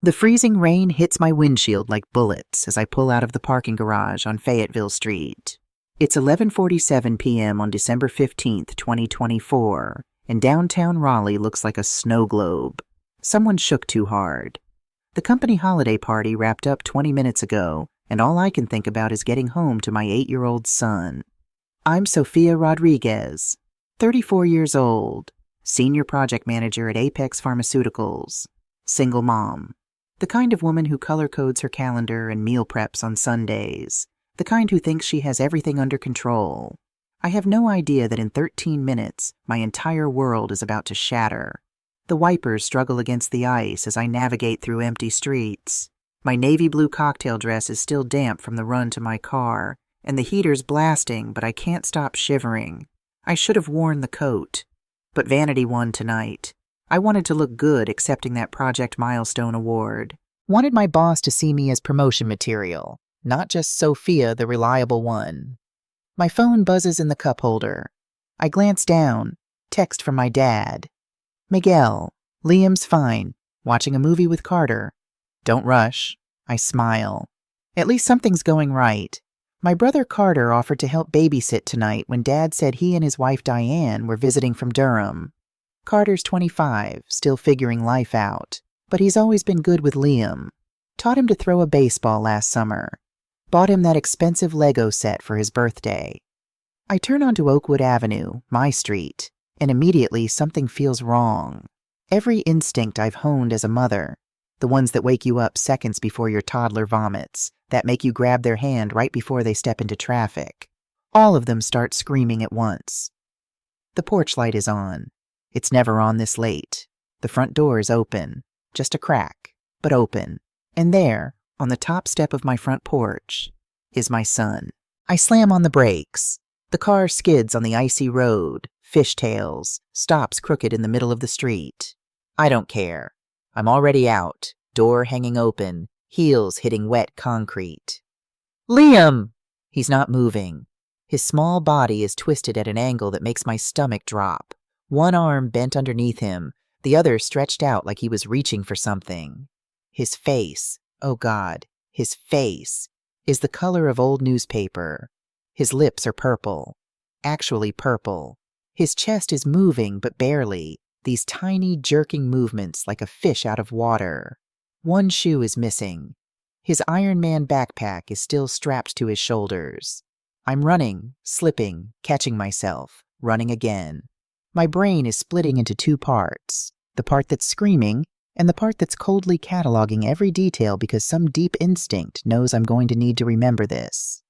The freezing rain hits my windshield like bullets as I pull out of the parking garage on Fayetteville Street. It's 11:47 p.m. on December 15th, 2024, and downtown Raleigh looks like a snow globe. Someone shook too hard. The company holiday party wrapped up 20 minutes ago, and all I can think about is getting home to my 8-year-old son. I'm Sofia Rodriguez, 34 years old, senior project manager at Apex Pharmaceuticals, single mom. The kind of woman who color codes her calendar and meal preps on Sundays. The kind who thinks she has everything under control. I have no idea that in 13 minutes, my entire world is about to shatter. The wipers struggle against the ice as I navigate through empty streets. My navy blue cocktail dress is still damp from the run to my car, and the heater's blasting, but I can't stop shivering. I should have worn the coat. But vanity won tonight. I wanted to look good accepting that Project Milestone award. Wanted my boss to see me as promotion material, not just Sophia, the reliable one. My phone buzzes in the cup holder. I glance down. Text from my dad. Miguel, Liam's fine. Watching a movie with Carter. Don't rush. I smile. At least something's going right. My brother Carter offered to help babysit tonight when Dad said he and his wife Diane were visiting from Durham. Carter's 25, still figuring life out, but he's always been good with Liam. Taught him to throw a baseball last summer. Bought him that expensive Lego set for his birthday. I turn onto Oakwood Avenue, my street, and immediately something feels wrong. Every instinct I've honed as a mother, the ones that wake you up seconds before your toddler vomits, that make you grab their hand right before they step into traffic, all of them start screaming at once. The porch light is on. It's never on this late. The front door is open, just a crack, but open. And there, on the top step of my front porch, is my son. I slam on the brakes. The car skids on the icy road, fishtails, stops crooked in the middle of the street. I don't care. I'm already out, door hanging open, heels hitting wet concrete. Liam! He's not moving. His small body is twisted at an angle that makes my stomach drop. One arm bent underneath him, the other stretched out like he was reaching for something. His face, oh God, his face, is the color of old newspaper. His lips are purple, actually purple. His chest is moving, but barely, these tiny jerking movements like a fish out of water. One shoe is missing. His Iron Man backpack is still strapped to his shoulders. I'm running, slipping, catching myself, running again. My brain is splitting into two parts, the part that's screaming and the part that's coldly cataloging every detail because some deep instinct knows I'm going to need to remember this.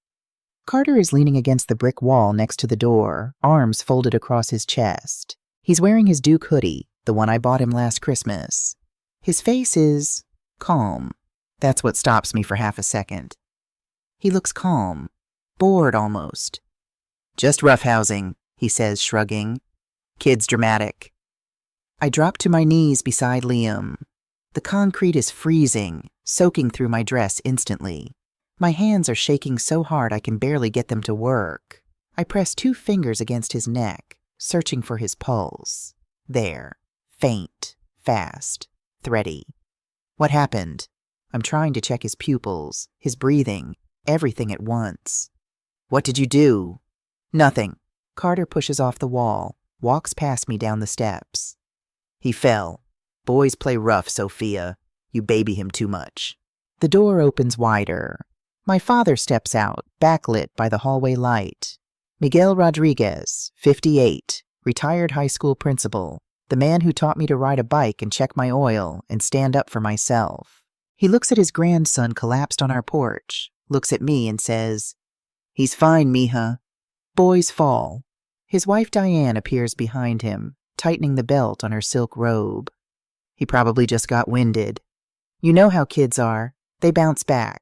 Carter is leaning against the brick wall next to the door, arms folded across his chest. He's wearing his Duke hoodie, the one I bought him last Christmas. His face is calm. That's what stops me for half a second. He looks calm, bored almost. Just roughhousing, he says, shrugging. Kid's dramatic. I drop to my knees beside Liam. The concrete is freezing, soaking through my dress instantly. My hands are shaking so hard I can barely get them to work. I press 2 fingers against his neck, searching for his pulse. There. Faint. Fast. Thready. What happened? I'm trying to check his pupils, his breathing, everything at once. What did you do? Nothing. Carter pushes off the wall, walks past me down the steps. He fell. Boys play rough, Sophia. You baby him too much. The door opens wider. My father steps out, backlit by the hallway light. Miguel Rodriguez, 58, retired high school principal, the man who taught me to ride a bike and check my oil and stand up for myself. He looks at his grandson collapsed on our porch, looks at me and says, "He's fine, mija." Boys fall. His wife Diane appears behind him, tightening the belt on her silk robe. He probably just got winded. You know how kids are. They bounce back.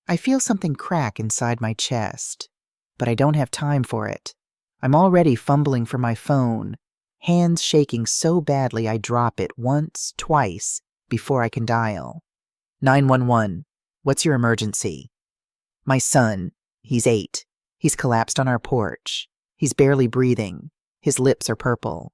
I feel something crack inside my chest, but I don't have time for it. I'm already fumbling for my phone, hands shaking so badly I drop it once, twice, before I can dial. 911. What's your emergency? My son. He's 8. He's collapsed on our porch. He's barely breathing. His lips are purple.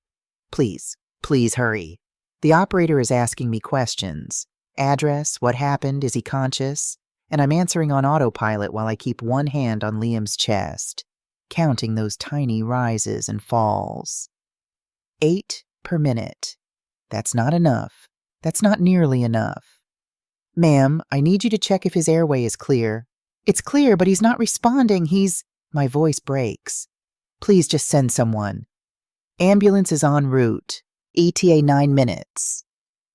Please, please hurry. The operator is asking me questions. Address, what happened, is he conscious? And I'm answering on autopilot while I keep one hand on Liam's chest, counting those tiny rises and falls. 8 per minute. That's not enough. That's not nearly enough. Ma'am, I need you to check if his airway is clear. It's clear, but he's not responding. My voice breaks. Please just send someone. Ambulance is en route. ETA 9 minutes.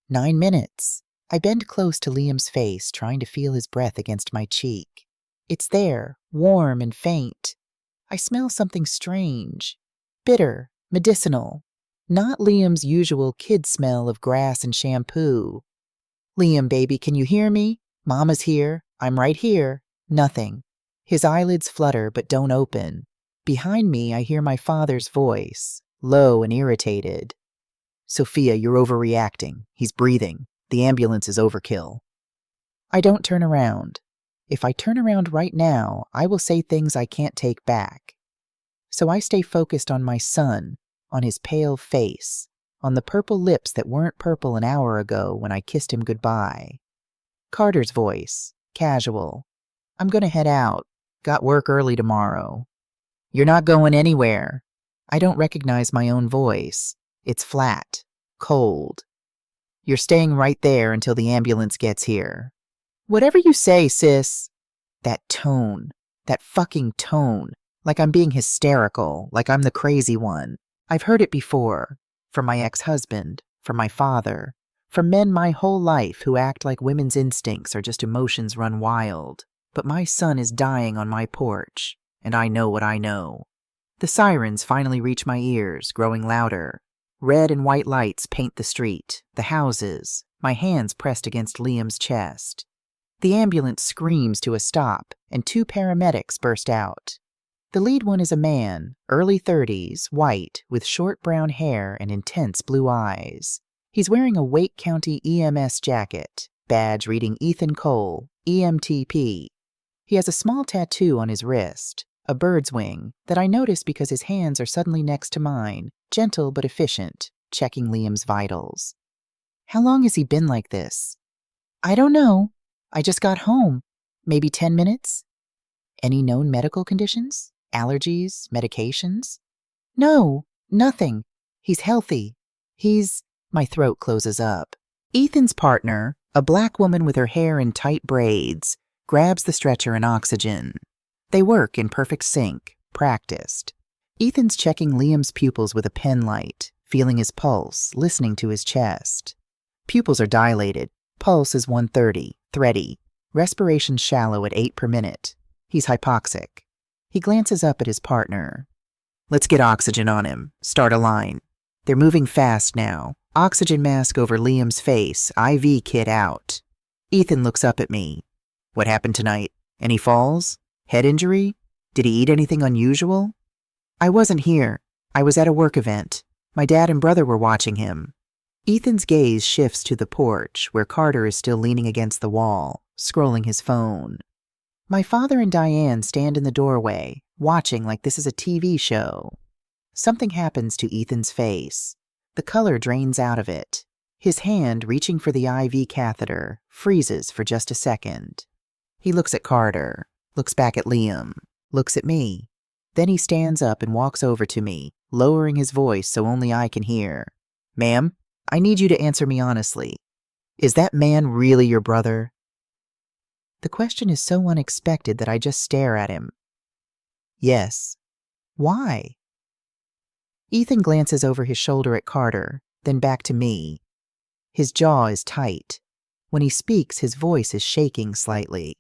9 minutes. I bend close to Liam's face, trying to feel his breath against my cheek. It's there, warm and faint. I smell something strange. Bitter, medicinal. Not Liam's usual kid smell of grass and shampoo. Liam, baby, can you hear me? Mama's here. I'm right here. Nothing. His eyelids flutter but don't open. Behind me, I hear my father's voice, low and irritated. Sophia, you're overreacting. He's breathing. The ambulance is overkill. I don't turn around. If I turn around right now, I will say things I can't take back. So I stay focused on my son, on his pale face, on the purple lips that weren't purple an hour ago when I kissed him goodbye. Carter's voice, casual. I'm gonna head out. Got work early tomorrow. You're not going anywhere. I don't recognize my own voice. It's flat, cold. You're staying right there until the ambulance gets here. Whatever you say, sis. That tone, that fucking tone, like I'm being hysterical, like I'm the crazy one. I've heard it before, from my ex-husband, from my father, from men my whole life who act like women's instincts are just emotions run wild. But my son is dying on my porch, and I know what I know. The sirens finally reach my ears, growing louder. Red and white lights paint the street, the houses, my hands pressed against Liam's chest. The ambulance screams to a stop, and 2 paramedics burst out. The lead one is a man, early 30s, white, with short brown hair and intense blue eyes. He's wearing a Wake County EMS jacket, badge reading Ethan Cole, EMTP. He has a small tattoo on his wrist, a bird's wing, that I notice because his hands are suddenly next to mine, gentle but efficient, checking Liam's vitals. How long has he been like this? I don't know. I just got home. Maybe 10 minutes? Any known medical conditions? Allergies? Medications? No, nothing. He's healthy. My throat closes up. Ethan's partner, a black woman with her hair in tight braids, grabs the stretcher and oxygen. They work in perfect sync, practiced. Ethan's checking Liam's pupils with a pen light, feeling his pulse, listening to his chest. Pupils are dilated. Pulse is 130, thready. Respiration shallow at 8 per minute. He's hypoxic. He glances up at his partner. Let's get oxygen on him. Start a line. They're moving fast now. Oxygen mask over Liam's face, IV kit out. Ethan looks up at me. What happened tonight? Any falls? Head injury? Did he eat anything unusual? I wasn't here. I was at a work event. My dad and brother were watching him. Ethan's gaze shifts to the porch, where Carter is still leaning against the wall, scrolling his phone. My father and Diane stand in the doorway, watching like this is a TV show. Something happens to Ethan's face. The color drains out of it. His hand, reaching for the IV catheter, freezes for just a second. He looks at Carter, looks back at Liam, looks at me. Then he stands up and walks over to me, lowering his voice so only I can hear. Ma'am, I need you to answer me honestly. Is that man really your brother? The question is so unexpected that I just stare at him. Yes. Why? Ethan glances over his shoulder at Carter, then back to me. His jaw is tight. When he speaks, his voice is shaking slightly.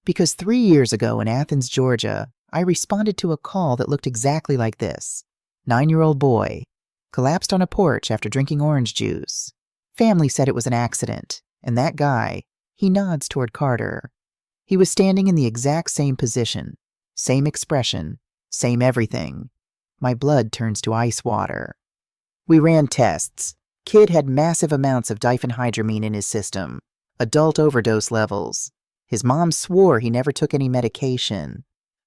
Because 3 years ago in Athens, Georgia, I responded to a call that looked exactly like this. 9-year-old boy. Collapsed on a porch after drinking orange juice. Family said it was an accident, and that guy, he nods toward Carter. He was standing in the exact same position, same expression, same everything. My blood turns to ice water. We ran tests. Kid had massive amounts of diphenhydramine in his system, adult overdose levels. His mom swore he never took any medication.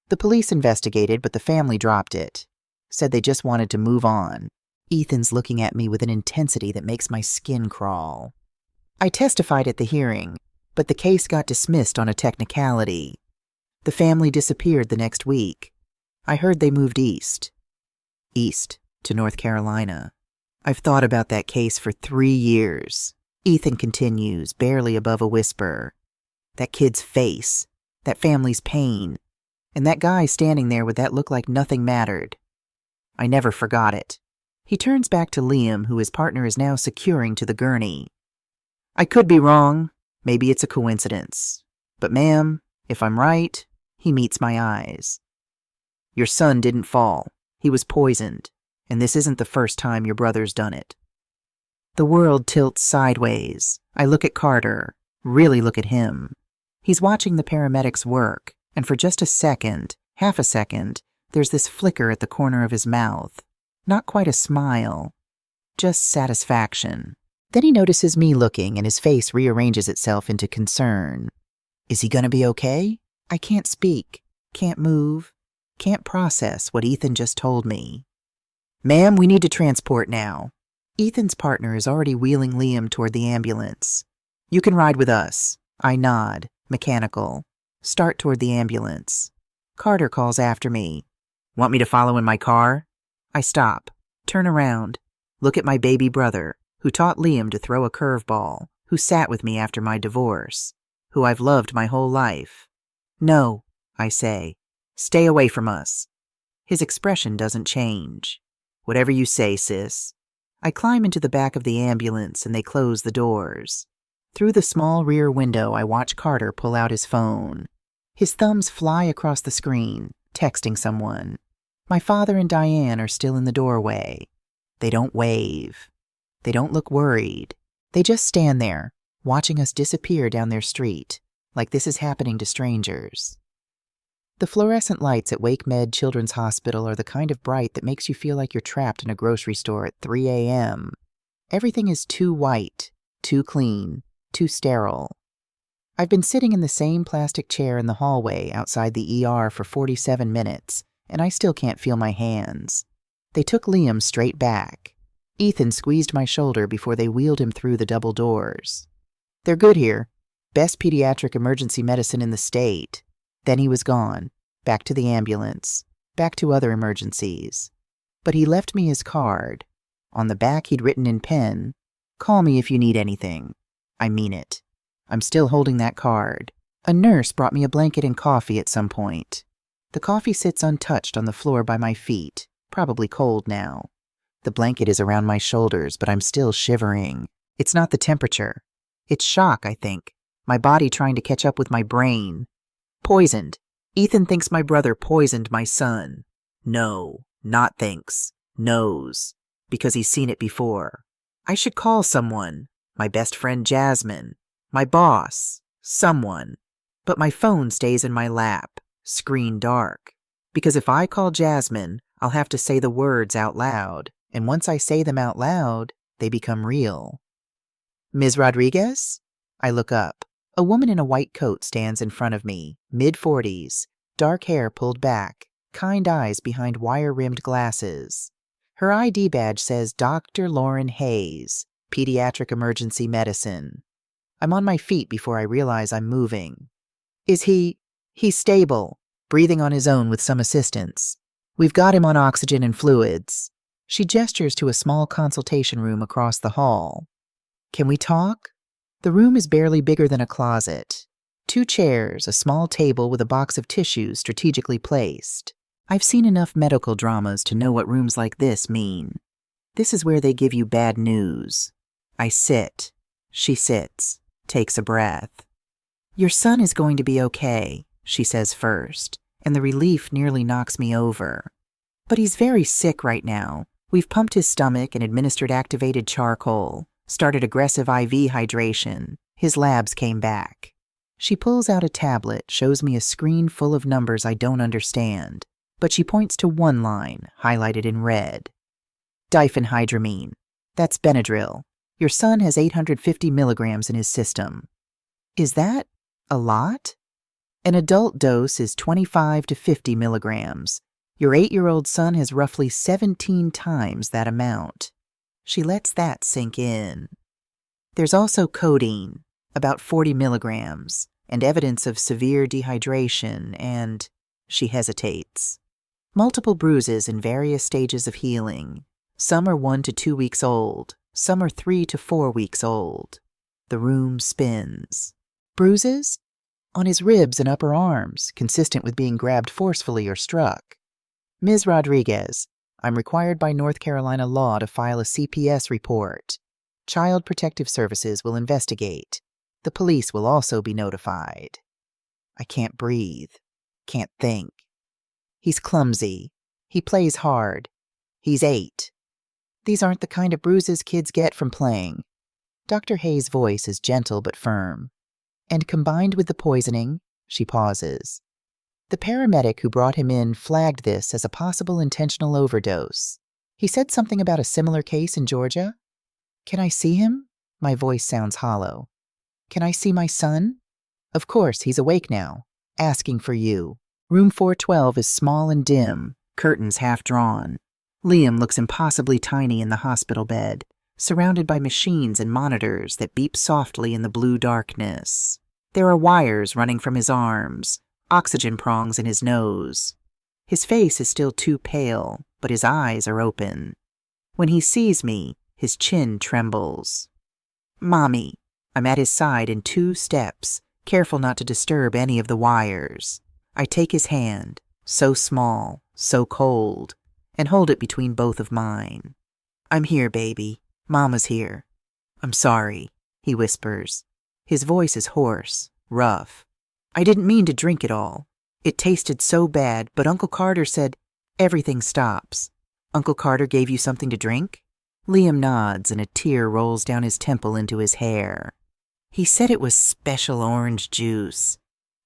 The police investigated, but the family dropped it. Said they just wanted to move on. Ethan's looking at me with an intensity that makes my skin crawl. I testified at the hearing, but the case got dismissed on a technicality. The family disappeared the next week. I heard they moved east. East to North Carolina. I've thought about that case for 3 years. Ethan continues, barely above a whisper. That kid's face, that family's pain, and that guy standing there with that look like nothing mattered. I never forgot it. He turns back to Liam, who his partner is now securing to the gurney. I could be wrong. Maybe it's a coincidence. But ma'am, if I'm right, he meets my eyes. Your son didn't fall. He was poisoned, and this isn't the first time your brother's done it. The world tilts sideways. I look at Carter, really look at him. He's watching the paramedics work, and for just a second, half a second, there's this flicker at the corner of his mouth. Not quite a smile, just satisfaction. Then he notices me looking, and his face rearranges itself into concern. Is he gonna be okay? I can't speak, can't move, can't process what Ethan just told me. Ma'am, we need to transport now. Ethan's partner is already wheeling Liam toward the ambulance. You can ride with us. I nod, mechanical. Start toward the ambulance. Carter calls after me. Want me to follow in my car? I stop, turn around, look at my baby brother, who taught Liam to throw a curveball, who sat with me after my divorce, who I've loved my whole life. No, I say. Stay away from us. His expression doesn't change. Whatever you say, sis. I climb into the back of the ambulance and they close the doors. Through the small rear window, I watch Carter pull out his phone. His thumbs fly across the screen, texting someone. My father and Diane are still in the doorway. They don't wave. They don't look worried. They just stand there, watching us disappear down their street, like this is happening to strangers. The fluorescent lights at Wake Med Children's Hospital are the kind of bright that makes you feel like you're trapped in a grocery store at 3 a.m. Everything is too white, too clean, too sterile. I've been sitting in the same plastic chair in the hallway outside the ER for 47 minutes, and I still can't feel my hands. They took Liam straight back. Ethan squeezed my shoulder before they wheeled him through the double doors. They're good here. Best pediatric emergency medicine in the state. Then he was gone. Back to the ambulance. Back to other emergencies. But he left me his card. On the back he'd written in pen, "Call me if you need anything." I mean it. I'm still holding that card. A nurse brought me a blanket and coffee at some point. The coffee sits untouched on the floor by my feet, probably cold now. The blanket is around my shoulders, but I'm still shivering. It's not the temperature. It's shock, I think. My body trying to catch up with my brain. Poisoned. Ethan thinks my brother poisoned my son. No, not thinks. Knows. Because he's seen it before. I should call someone. My best friend Jasmine. My boss. Someone. But my phone stays in my lap. Screen dark. Because if I call Jasmine, I'll have to say the words out loud. And once I say them out loud, they become real. Ms. Rodriguez? I look up. A woman in a white coat stands in front of me, mid-40s, dark hair pulled back, kind eyes behind wire-rimmed glasses. Her ID badge says Dr. Lauren Hayes, Pediatric Emergency Medicine. I'm on my feet before I realize I'm moving. Is he? He's stable, breathing on his own with some assistance. We've got him on oxygen and fluids. She gestures to a small consultation room across the hall. Can we talk? The room is barely bigger than a closet. 2 chairs, a small table with a box of tissues strategically placed. I've seen enough medical dramas to know what rooms like this mean. This is where they give you bad news. I sit. She sits, takes a breath. Your son is going to be okay, she says first, and the relief nearly knocks me over. But he's very sick right now. We've pumped his stomach and administered activated charcoal, started aggressive IV hydration. His labs came back. She pulls out a tablet, shows me a screen full of numbers I don't understand, but she points to one line, highlighted in red. Diphenhydramine. That's Benadryl. Your son has 850 milligrams in his system. Is that a lot? An adult dose is 25 to 50 milligrams. Your 8-year-old son has roughly 17 times that amount. She lets that sink in. There's also codeine, about 40 milligrams, and evidence of severe dehydration and, she hesitates, multiple bruises in various stages of healing. Some are 1 to 2 weeks old, some are 3 to 4 weeks old. The room spins. Bruises? On his ribs and upper arms, consistent with being grabbed forcefully or struck. Ms. Rodriguez, I'm required by North Carolina law to file a CPS report. Child Protective Services will investigate. The police will also be notified. I can't breathe. Can't think. He's clumsy. He plays hard. He's 8. These aren't the kind of bruises kids get from playing. Dr. Hayes' voice is gentle but firm. And combined with the poisoning, she pauses. The paramedic who brought him in flagged this as a possible intentional overdose. He said something about a similar case in Georgia. Can I see him? My voice sounds hollow. Can I see my son? Of course, he's awake now, asking for you. Room 412 is small and dim, curtains half drawn. Liam looks impossibly tiny in the hospital bed, surrounded by machines and monitors that beep softly in the blue darkness. There are wires running from his arms, oxygen prongs in his nose. His face is still too pale, but his eyes are open. When he sees me, his chin trembles. Mommy. I'm at his side in 2 steps, careful not to disturb any of the wires. I take his hand, so small, so cold, and hold it between both of mine. I'm here, baby. Mama's here. I'm sorry, he whispers. His voice is hoarse, rough. I didn't mean to drink it all. It tasted so bad, but Uncle Carter said, everything stops. Uncle Carter gave you something to drink? Liam nods and a tear rolls down his temple into his hair. He said it was special orange juice.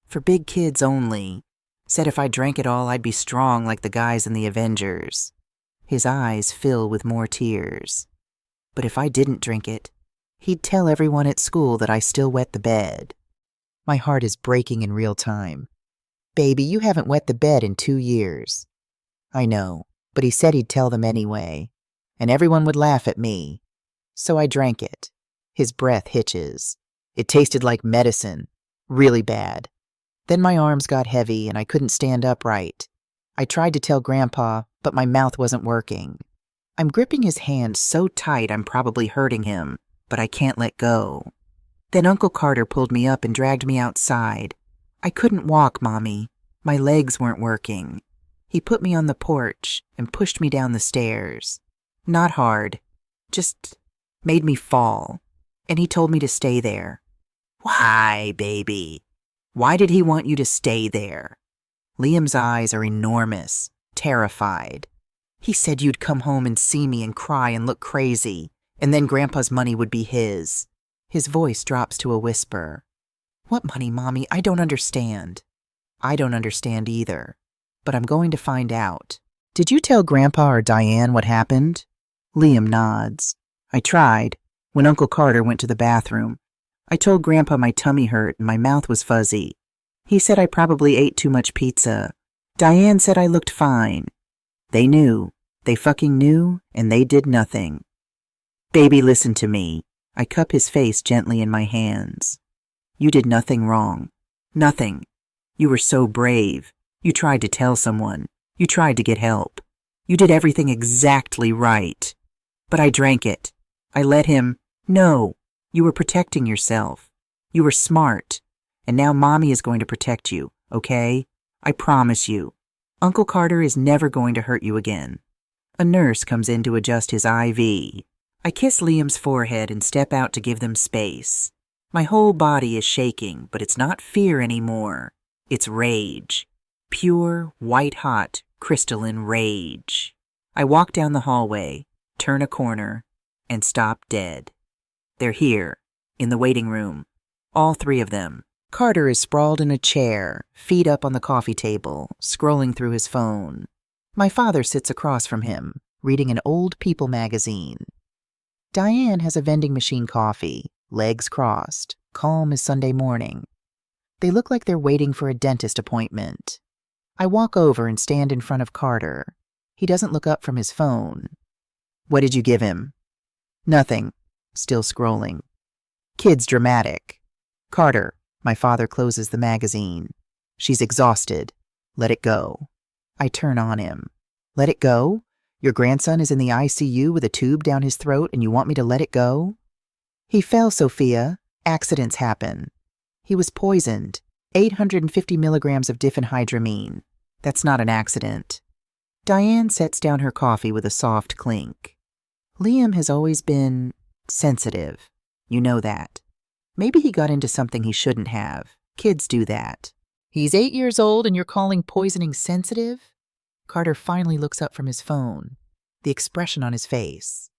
For big kids only. Said if I drank it all, I'd be strong like the guys in the Avengers. His eyes fill with more tears. But if I didn't drink it, he'd tell everyone at school that I still wet the bed. My heart is breaking in real time. Baby, you haven't wet the bed in 2 years. I know, but he said he'd tell them anyway, and everyone would laugh at me. So I drank it. His breath hitches. It tasted like medicine, really bad. Then my arms got heavy and I couldn't stand upright. I tried to tell Grandpa, but my mouth wasn't working. I'm gripping his hand so tight I'm probably hurting him, but I can't let go. Then Uncle Carter pulled me up and dragged me outside. I couldn't walk, Mommy. My legs weren't working. He put me on the porch and pushed me down the stairs. Not hard, just made me fall. And he told me to stay there. Why, baby? Why did he want you to stay there? Liam's eyes are enormous, terrified. He said you'd come home and see me and cry and look crazy, and then Grandpa's money would be his. His voice drops to a whisper. What money, Mommy? I don't understand. I don't understand either, but I'm going to find out. Did you tell Grandpa or Diane what happened? Liam nods. I tried, when Uncle Carter went to the bathroom. I told Grandpa my tummy hurt and my mouth was fuzzy. He said I probably ate too much pizza. Diane said I looked fine. They knew. They fucking knew, and they did nothing. Baby, listen to me. I cup his face gently in my hands. You did nothing wrong. Nothing. You were so brave. You tried to tell someone. You tried to get help. You did everything exactly right. But I drank it. I let him. No. You were protecting yourself. You were smart. And now Mommy is going to protect you, okay? I promise you. Uncle Carter is never going to hurt you again. A nurse comes in to adjust his IV. I kiss Liam's forehead and step out to give them space. My whole body is shaking, but it's not fear anymore. It's rage. Pure, white-hot, crystalline rage. I walk down the hallway, turn a corner, and stop dead. They're here, in the waiting room. All 3 of them. Carter is sprawled in a chair, feet up on the coffee table, scrolling through his phone. My father sits across from him, reading an old People magazine. Diane has a vending machine coffee, legs crossed, calm as Sunday morning. They look like they're waiting for a dentist appointment. I walk over and stand in front of Carter. He doesn't look up from his phone. What did you give him? Nothing. Still scrolling. Kid's dramatic. Carter, my father closes the magazine. She's exhausted. Let it go. I turn on him. Let it go? Your grandson is in the ICU with a tube down his throat and you want me to let it go? He fell, Sophia. Accidents happen. He was poisoned. 850 milligrams of diphenhydramine. That's not an accident. Diane sets down her coffee with a soft clink. Liam has always been sensitive. You know that. Maybe he got into something he shouldn't have. Kids do that. He's 8 years old and you're calling poisoning sensitive? Carter finally looks up from his phone. The expression on his face.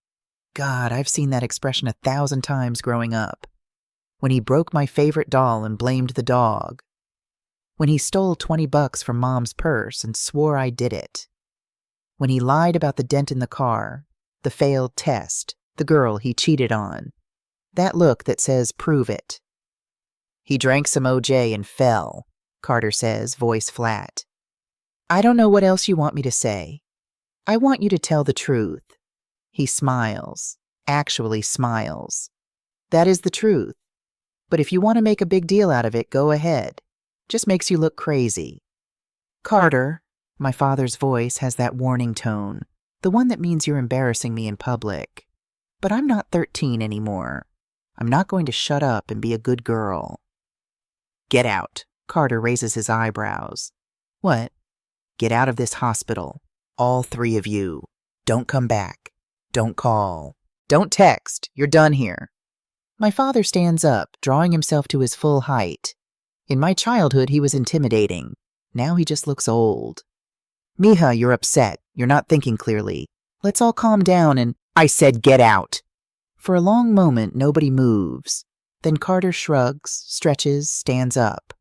God, I've seen that expression 1,000 times growing up. When he broke my favorite doll and blamed the dog. When he stole $20 from Mom's purse and swore I did it. When he lied about the dent in the car, the failed test, the girl he cheated on. That look that says, prove it. He drank some OJ and fell, Carter says, voice flat. I don't know what else you want me to say. I want you to tell the truth. He smiles, actually smiles. That is the truth. But if you want to make a big deal out of it, go ahead. Just makes you look crazy. Carter, my father's voice has that warning tone, the one that means you're embarrassing me in public. But I'm not 13 anymore. I'm not going to shut up and be a good girl. Get out. Carter raises his eyebrows. What? Get out of this hospital. All 3 of you. Don't come back. Don't call. Don't text. You're done here. My father stands up, drawing himself to his full height. In my childhood, he was intimidating. Now he just looks old. Mija, you're upset. You're not thinking clearly. Let's all calm down and... I said get out. For a long moment, nobody moves. Then Carter shrugs, stretches, stands up.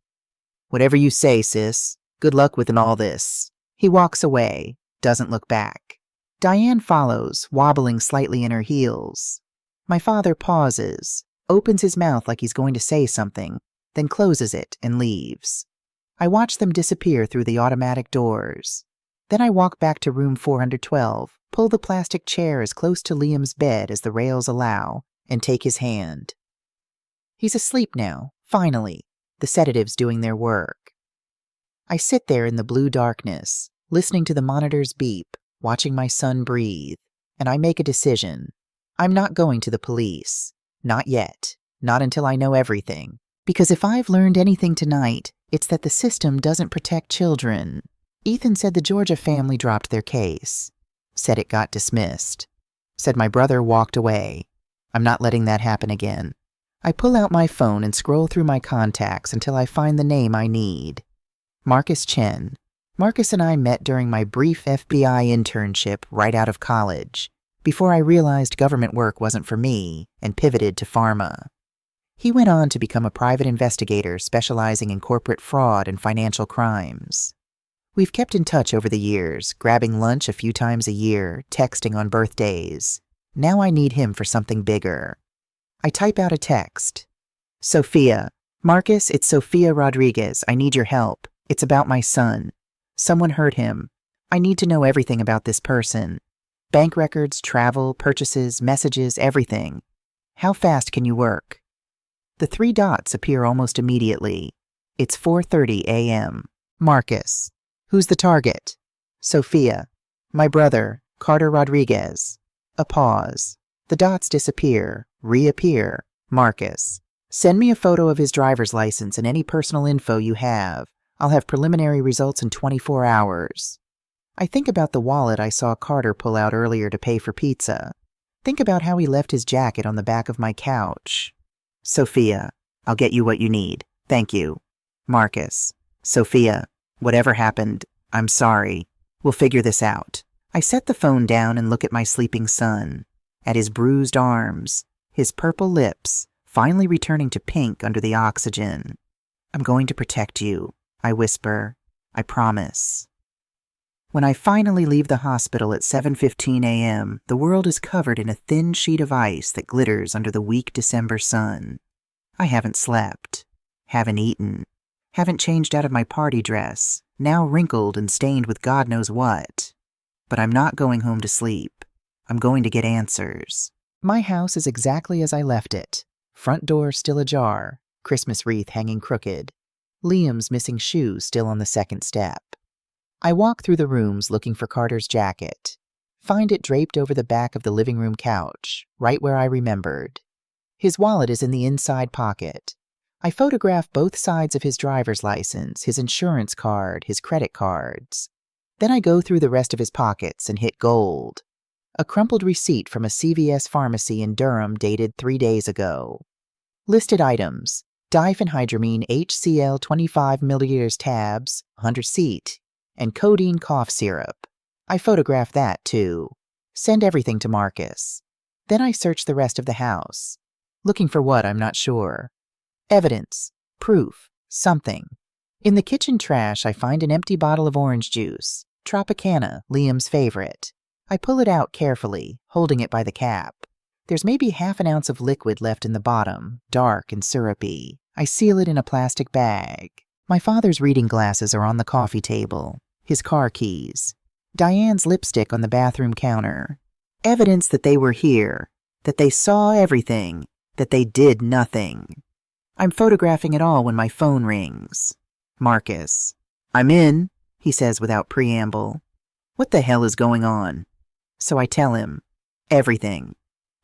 Whatever you say, sis. Good luck with all this. He walks away, doesn't look back. Diane follows, wobbling slightly in her heels. My father pauses, opens his mouth like he's going to say something, then closes it and leaves. I watch them disappear through the automatic doors. Then I walk back to room 412, pull the plastic chair as close to Liam's bed as the rails allow, and take his hand. He's asleep now, finally, the sedatives doing their work. I sit there in the blue darkness, listening to the monitor's beep, watching my son breathe, and I make a decision. I'm not going to the police. Not yet. Not until I know everything. Because if I've learned anything tonight, it's that the system doesn't protect children. Ethan said the Georgia family dropped their case. Said it got dismissed. Said my brother walked away. I'm not letting that happen again. I pull out my phone and scroll through my contacts until I find the name I need. Marcus Chen. Marcus and I met during my brief FBI internship right out of college, before I realized government work wasn't for me and pivoted to pharma. He went on to become a private investigator specializing in corporate fraud and financial crimes. We've kept in touch over the years, grabbing lunch a few times a year, texting on birthdays. Now I need him for something bigger. I type out a text. Sophia. Marcus, it's Sophia Rodriguez. I need your help. It's about my son. Someone hurt him. I need to know everything about this person. Bank records, travel, purchases, messages, everything. How fast can you work? The 3 dots appear almost immediately. It's 4:30 a.m. Marcus. Who's the target? Sophia. My brother, Carter Rodriguez. A pause. The dots disappear, reappear. Marcus. Send me a photo of his driver's license and any personal info you have. I'll have preliminary results in 24 hours. I think about the wallet I saw Carter pull out earlier to pay for pizza. Think about how he left his jacket on the back of my couch. Sophia. I'll get you what you need. Thank you. Marcus. Sophia. Whatever happened, I'm sorry. We'll figure this out. I set the phone down and look at my sleeping son, at his bruised arms, his purple lips, finally returning to pink under the oxygen. I'm going to protect you, I whisper. I promise. When I finally leave the hospital at 7:15 a.m., the world is covered in a thin sheet of ice that glitters under the weak December sun. I haven't slept, haven't eaten, haven't changed out of my party dress, now wrinkled and stained with God knows what. But I'm not going home to sleep. I'm going to get answers. My house is exactly as I left it. Front door still ajar, Christmas wreath hanging crooked. Liam's missing shoe still on the second step. I walk through the rooms looking for Carter's jacket. Find it draped over the back of the living room couch, right where I remembered. His wallet is in the inside pocket. I photograph both sides of his driver's license, his insurance card, his credit cards. Then I go through the rest of his pockets and hit gold. A crumpled receipt from a CVS pharmacy in Durham dated 3 days ago. Listed items: diphenhydramine HCl 25 milliliters tabs, 100 seat, and codeine cough syrup. I photograph that too. Send everything to Marcus. Then I search the rest of the house. Looking for what, I'm not sure. Evidence, proof, something. In the kitchen trash, I find an empty bottle of orange juice, Tropicana, Liam's favorite. I pull it out carefully, holding it by the cap. There's maybe half an ounce of liquid left in the bottom, dark and syrupy. I seal it in a plastic bag. My father's reading glasses are on the coffee table, his car keys. Diane's lipstick on the bathroom counter. Evidence that they were here, that they saw everything, that they did nothing. I'm photographing it all when my phone rings. Marcus. "I'm in," he says without preamble. What the hell is going on? So I tell him. Everything.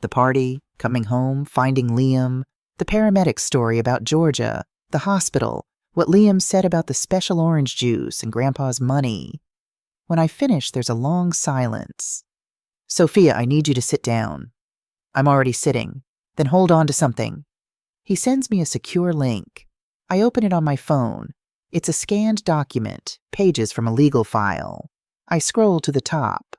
The party, coming home, finding Liam, the paramedic story about Georgia, the hospital, what Liam said about the special orange juice and Grandpa's money. When I finish, there's a long silence. "Sophia, I need you to sit down." "I'm already sitting." "Then hold on to something." He sends me a secure link. I open it on my phone. It's a scanned document, pages from a legal file. I scroll to the top.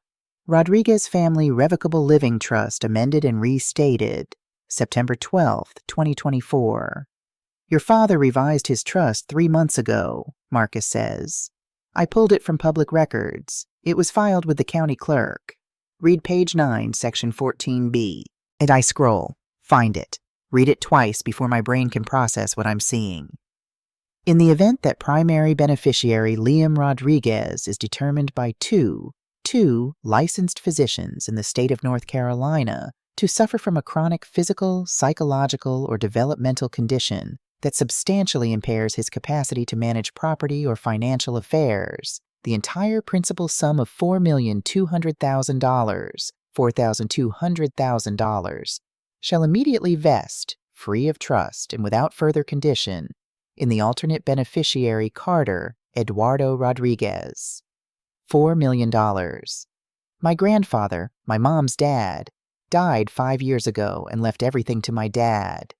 Rodriguez Family Revocable Living Trust amended and restated, September 12th, 2024. Your father revised his trust 3 months ago, Marcus says. I pulled it from public records. It was filed with the county clerk. Read page 9, section 14B. And I scroll. Find it. Read it twice before my brain can process what I'm seeing. In the event that primary beneficiary Liam Rodriguez is determined by two licensed physicians in the state of North Carolina to suffer from a chronic physical, psychological, or developmental condition that substantially impairs his capacity to manage property or financial affairs, the entire principal sum of $4,200,000 shall immediately vest, free of trust and without further condition, in the alternate beneficiary Carter Eduardo Rodriguez. $4 million. My grandfather, my mom's dad, died 5 years ago and left everything to my dad.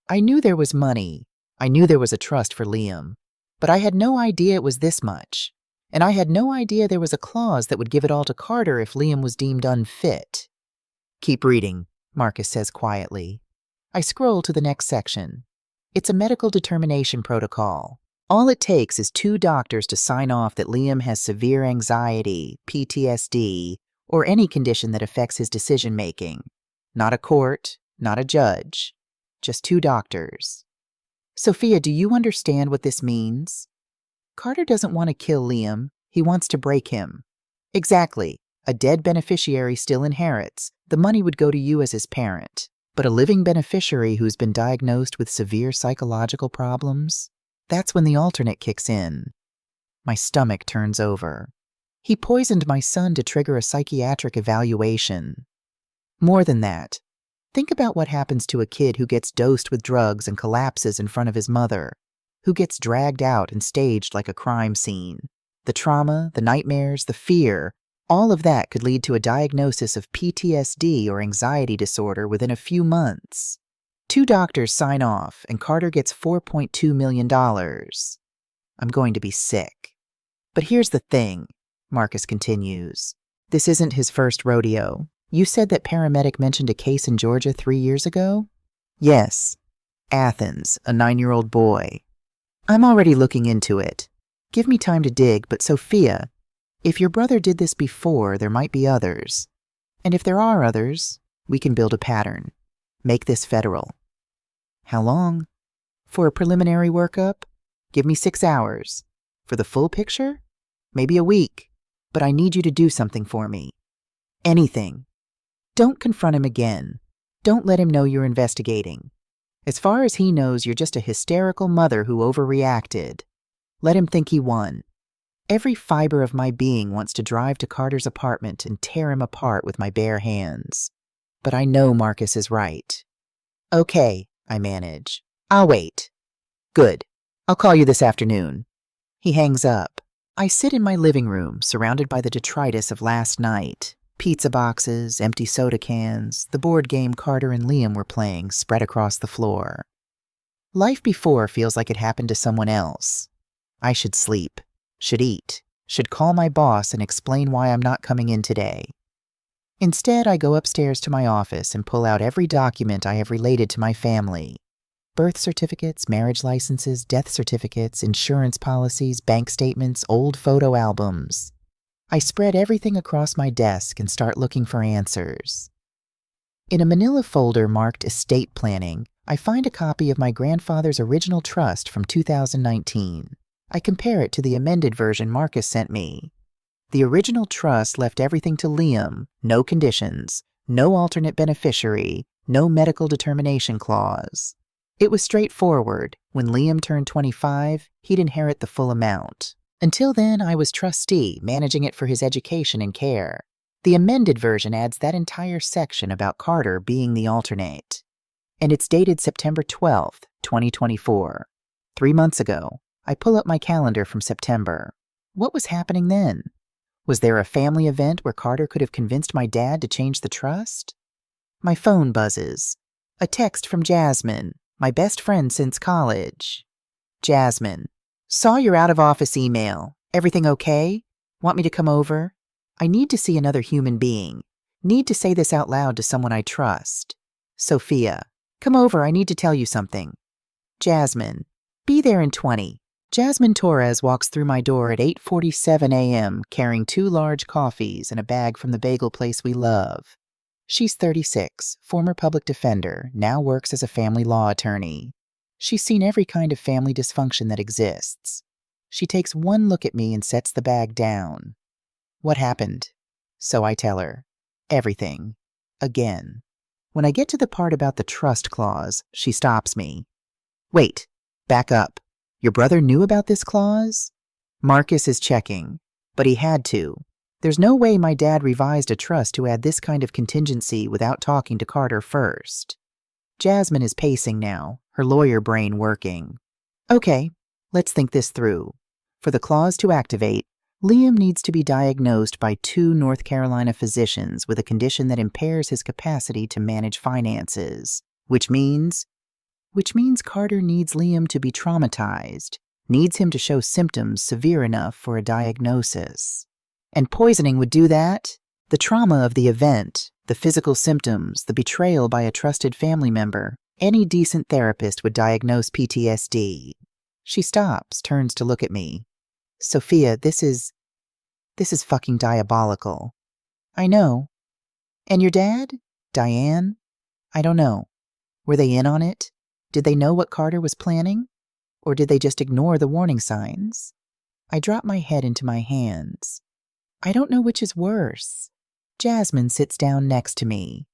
I knew there was money. I knew there was a trust for Liam. But I had no idea it was this much. And I had no idea there was a clause that would give it all to Carter if Liam was deemed unfit. Keep reading, Marcus says quietly. I scroll to the next section. It's a medical determination protocol. All it takes is 2 doctors to sign off that Liam has severe anxiety, PTSD, or any condition that affects his decision-making. Not a court, not a judge. Just 2 doctors. Sophia, do you understand what this means? Carter doesn't want to kill Liam. He wants to break him. Exactly. A dead beneficiary still inherits. The money would go to you as his parent. But a living beneficiary who's been diagnosed with severe psychological problems? That's when the alternate kicks in. My stomach turns over. He poisoned my son to trigger a psychiatric evaluation. More than that. Think about what happens to a kid who gets dosed with drugs and collapses in front of his mother, who gets dragged out and staged like a crime scene. The trauma, the nightmares, the fear, all of that could lead to a diagnosis of PTSD or anxiety disorder within a few months. 2 doctors sign off, and Carter gets $4.2 million. I'm going to be sick. But here's the thing, Marcus continues. This isn't his first rodeo. You said that paramedic mentioned a case in Georgia 3 years ago? Yes. Athens, a 9-year-old boy. I'm already looking into it. Give me time to dig, but Sophia, if your brother did this before, there might be others. And if there are others, we can build a pattern. Make this federal. How long? For a preliminary workup? Give me 6 hours. For the full picture? Maybe a week. But I need you to do something for me. Anything. Don't confront him again. Don't let him know you're investigating. As far as he knows, you're just a hysterical mother who overreacted. Let him think he won. Every fiber of my being wants to drive to Carter's apartment and tear him apart with my bare hands. But I know Marcus is right. Okay, I manage. I'll wait. Good. I'll call you this afternoon. He hangs up. I sit in my living room, surrounded by the detritus of last night. Pizza boxes, empty soda cans, the board game Carter and Liam were playing spread across the floor. Life before feels like it happened to someone else. I should sleep, should eat, should call my boss and explain why I'm not coming in today. Instead, I go upstairs to my office and pull out every document I have related to my family. Birth certificates, marriage licenses, death certificates, insurance policies, bank statements, old photo albums. I spread everything across my desk and start looking for answers. In a manila folder marked Estate Planning, I find a copy of my grandfather's original trust from 2019. I compare it to the amended version Marcus sent me. The original trust left everything to Liam, no conditions, no alternate beneficiary, no medical determination clause. It was straightforward. When Liam turned 25, he'd inherit the full amount. Until then, I was trustee, managing it for his education and care. The amended version adds that entire section about Carter being the alternate. And it's dated September 12th, 2024. 3 months ago. I pull up my calendar from September. What was happening then? Was there a family event where Carter could have convinced my dad to change the trust? My phone buzzes. A text from Jasmine, my best friend since college. Jasmine. Saw your out-of-office email. Everything okay? Want me to come over? I need to see another human being. Need to say this out loud to someone I trust. Sophia. Come over, I need to tell you something. Jasmine. Be there in 20. Jasmine Torres walks through my door at 8:47 a.m. carrying 2 large coffees and a bag from the bagel place we love. She's 36, former public defender, now works as a family law attorney. She's seen every kind of family dysfunction that exists. She takes one look at me and sets the bag down. What happened? So I tell her. Everything. Again. When I get to the part about the trust clause, she stops me. Wait. Back up. Your brother knew about this clause? Marcus is checking. But he had to. There's no way my dad revised a trust to add this kind of contingency without talking to Carter first. Jasmine is pacing now, her lawyer brain working. Okay, let's think this through. For the clause to activate, Liam needs to be diagnosed by 2 North Carolina physicians with a condition that impairs his capacity to manage finances, which means Carter needs Liam to be traumatized, needs him to show symptoms severe enough for a diagnosis. And poisoning would do that? The trauma of the event, the physical symptoms, the betrayal by a trusted family member, any decent therapist would diagnose PTSD. She stops, turns to look at me. Sophia, this is fucking diabolical. I know. And your dad? Diane? I don't know. Were they in on it? Did they know what Carter was planning? Or did they just ignore the warning signs? I drop my head into my hands. I don't know which is worse. Jasmine sits down next to me.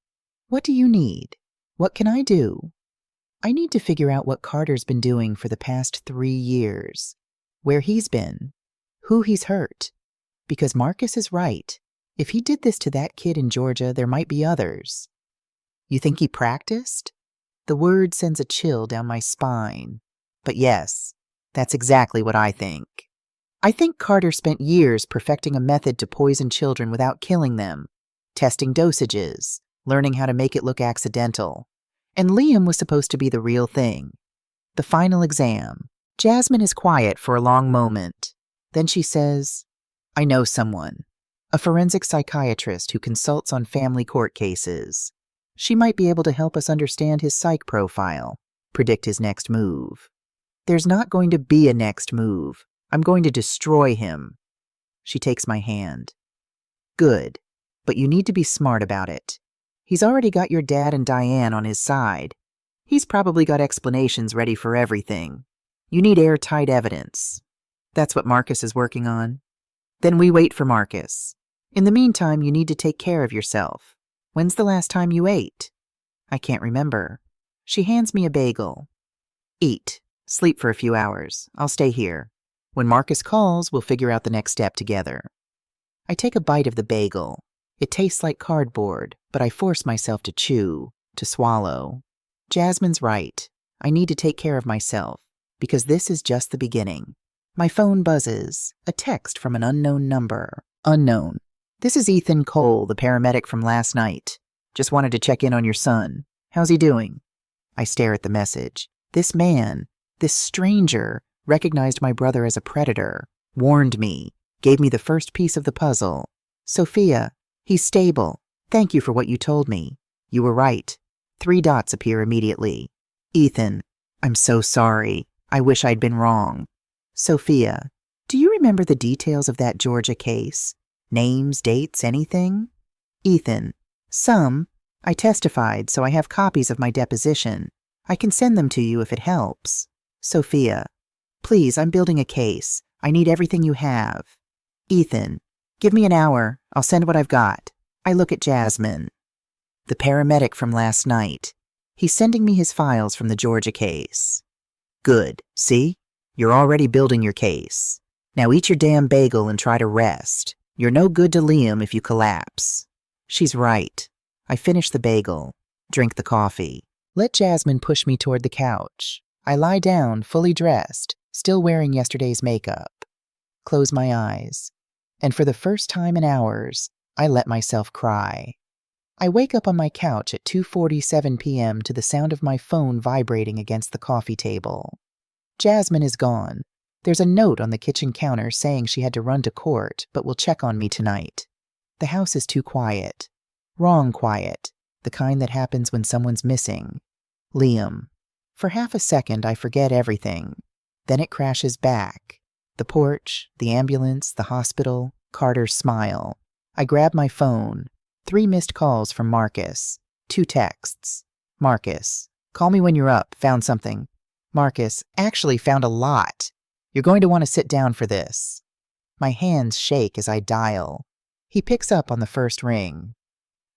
What do you need? What can I do? I need to figure out what Carter's been doing for the past 3 years. Where he's been. Who he's hurt. Because Marcus is right. If he did this to that kid in Georgia, there might be others. You think he practiced? The word sends a chill down my spine. But yes, that's exactly what I think. I think Carter spent years perfecting a method to poison children without killing them, testing dosages, learning how to make it look accidental. And Liam was supposed to be the real thing. The final exam. Jasmine is quiet for a long moment. Then she says, I know someone. A forensic psychiatrist who consults on family court cases. She might be able to help us understand his psych profile, predict his next move. There's not going to be a next move. I'm going to destroy him. She takes my hand. Good, but you need to be smart about it. He's already got your dad and Diane on his side. He's probably got explanations ready for everything. You need airtight evidence. That's what Marcus is working on. Then we wait for Marcus. In the meantime, you need to take care of yourself. When's the last time you ate? I can't remember. She hands me a bagel. Eat. Sleep for a few hours. I'll stay here. When Marcus calls, we'll figure out the next step together. I take a bite of the bagel. It tastes like cardboard, but I force myself to chew, to swallow. Jasmine's right. I need to take care of myself, because this is just the beginning. My phone buzzes. A text from an unknown number. Unknown. This is Ethan Cole, the paramedic from last night. Just wanted to check in on your son. How's he doing? I stare at the message. This man, this stranger, recognized my brother as a predator, warned me, gave me the first piece of the puzzle. Sophia, he's stable. Thank you for what you told me. You were right. 3 dots appear immediately. Ethan, I'm so sorry. I wish I'd been wrong. Sophia, do you remember the details of that Georgia case? Names, dates, anything? Ethan, some. I testified, so I have copies of my deposition. I can send them to you if it helps. Sophia, please, I'm building a case. I need everything you have. Ethan, give me an hour. I'll send what I've got. I look at Jasmine. The paramedic from last night. He's sending me his files from the Georgia case. Good. See? You're already building your case. Now eat your damn bagel and try to rest. You're no good to Liam if you collapse. She's right. I finish the bagel. Drink the coffee. Let Jasmine push me toward the couch. I lie down, fully dressed, still wearing yesterday's makeup. Close my eyes. And for the first time in hours, I let myself cry. I wake up on my couch at 2:47 p.m. to the sound of my phone vibrating against the coffee table. Jasmine is gone. There's a note on the kitchen counter saying she had to run to court, but will check on me tonight. The house is too quiet. Wrong quiet. The kind that happens when someone's missing. Liam. For half a second, I forget everything. Then it crashes back. The porch, the ambulance, the hospital, Carter's smile. I grab my phone. 3 missed calls from Marcus. 2 texts. Marcus. Call me when you're up. Found something. Marcus. Actually found a lot. You're going to want to sit down for this. My hands shake as I dial. He picks up on the first ring.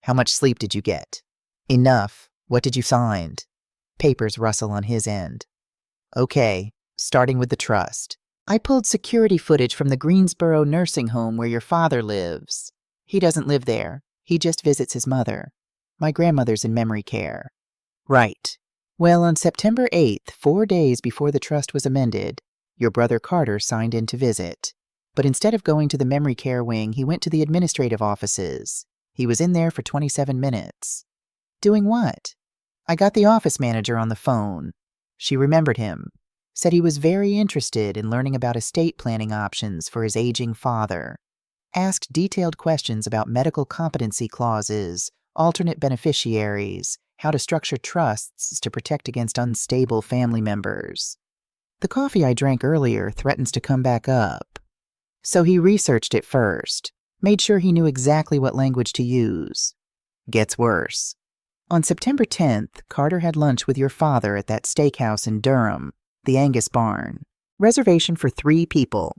How much sleep did you get? Enough. What did you find? Papers rustle on his end. Okay, starting with the trust. I pulled security footage from the Greensboro nursing home where your father lives. He doesn't live there. He just visits his mother. My grandmother's in memory care. Right. Well, on September 8th, 4 days before the trust was amended, your brother Carter signed in to visit. But instead of going to the memory care wing, he went to the administrative offices. He was in there for 27 minutes. Doing what? I got the office manager on the phone. She remembered him. Said he was very interested in learning about estate planning options for his aging father. Asked detailed questions about medical competency clauses, alternate beneficiaries, how to structure trusts to protect against unstable family members. The coffee I drank earlier threatens to come back up. So he researched it first, made sure he knew exactly what language to use. Gets worse. On September 10th, Carter had lunch with your father at that steakhouse in Durham, the Angus Barn. Reservation for 3 people.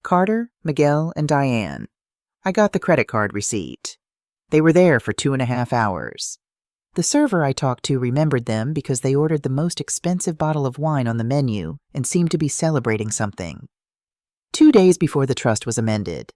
Carter, Miguel, and Diane. I got the credit card receipt. They were there for 2.5 hours. The server I talked to remembered them because they ordered the most expensive bottle of wine on the menu and seemed to be celebrating something. 2 days before the trust was amended.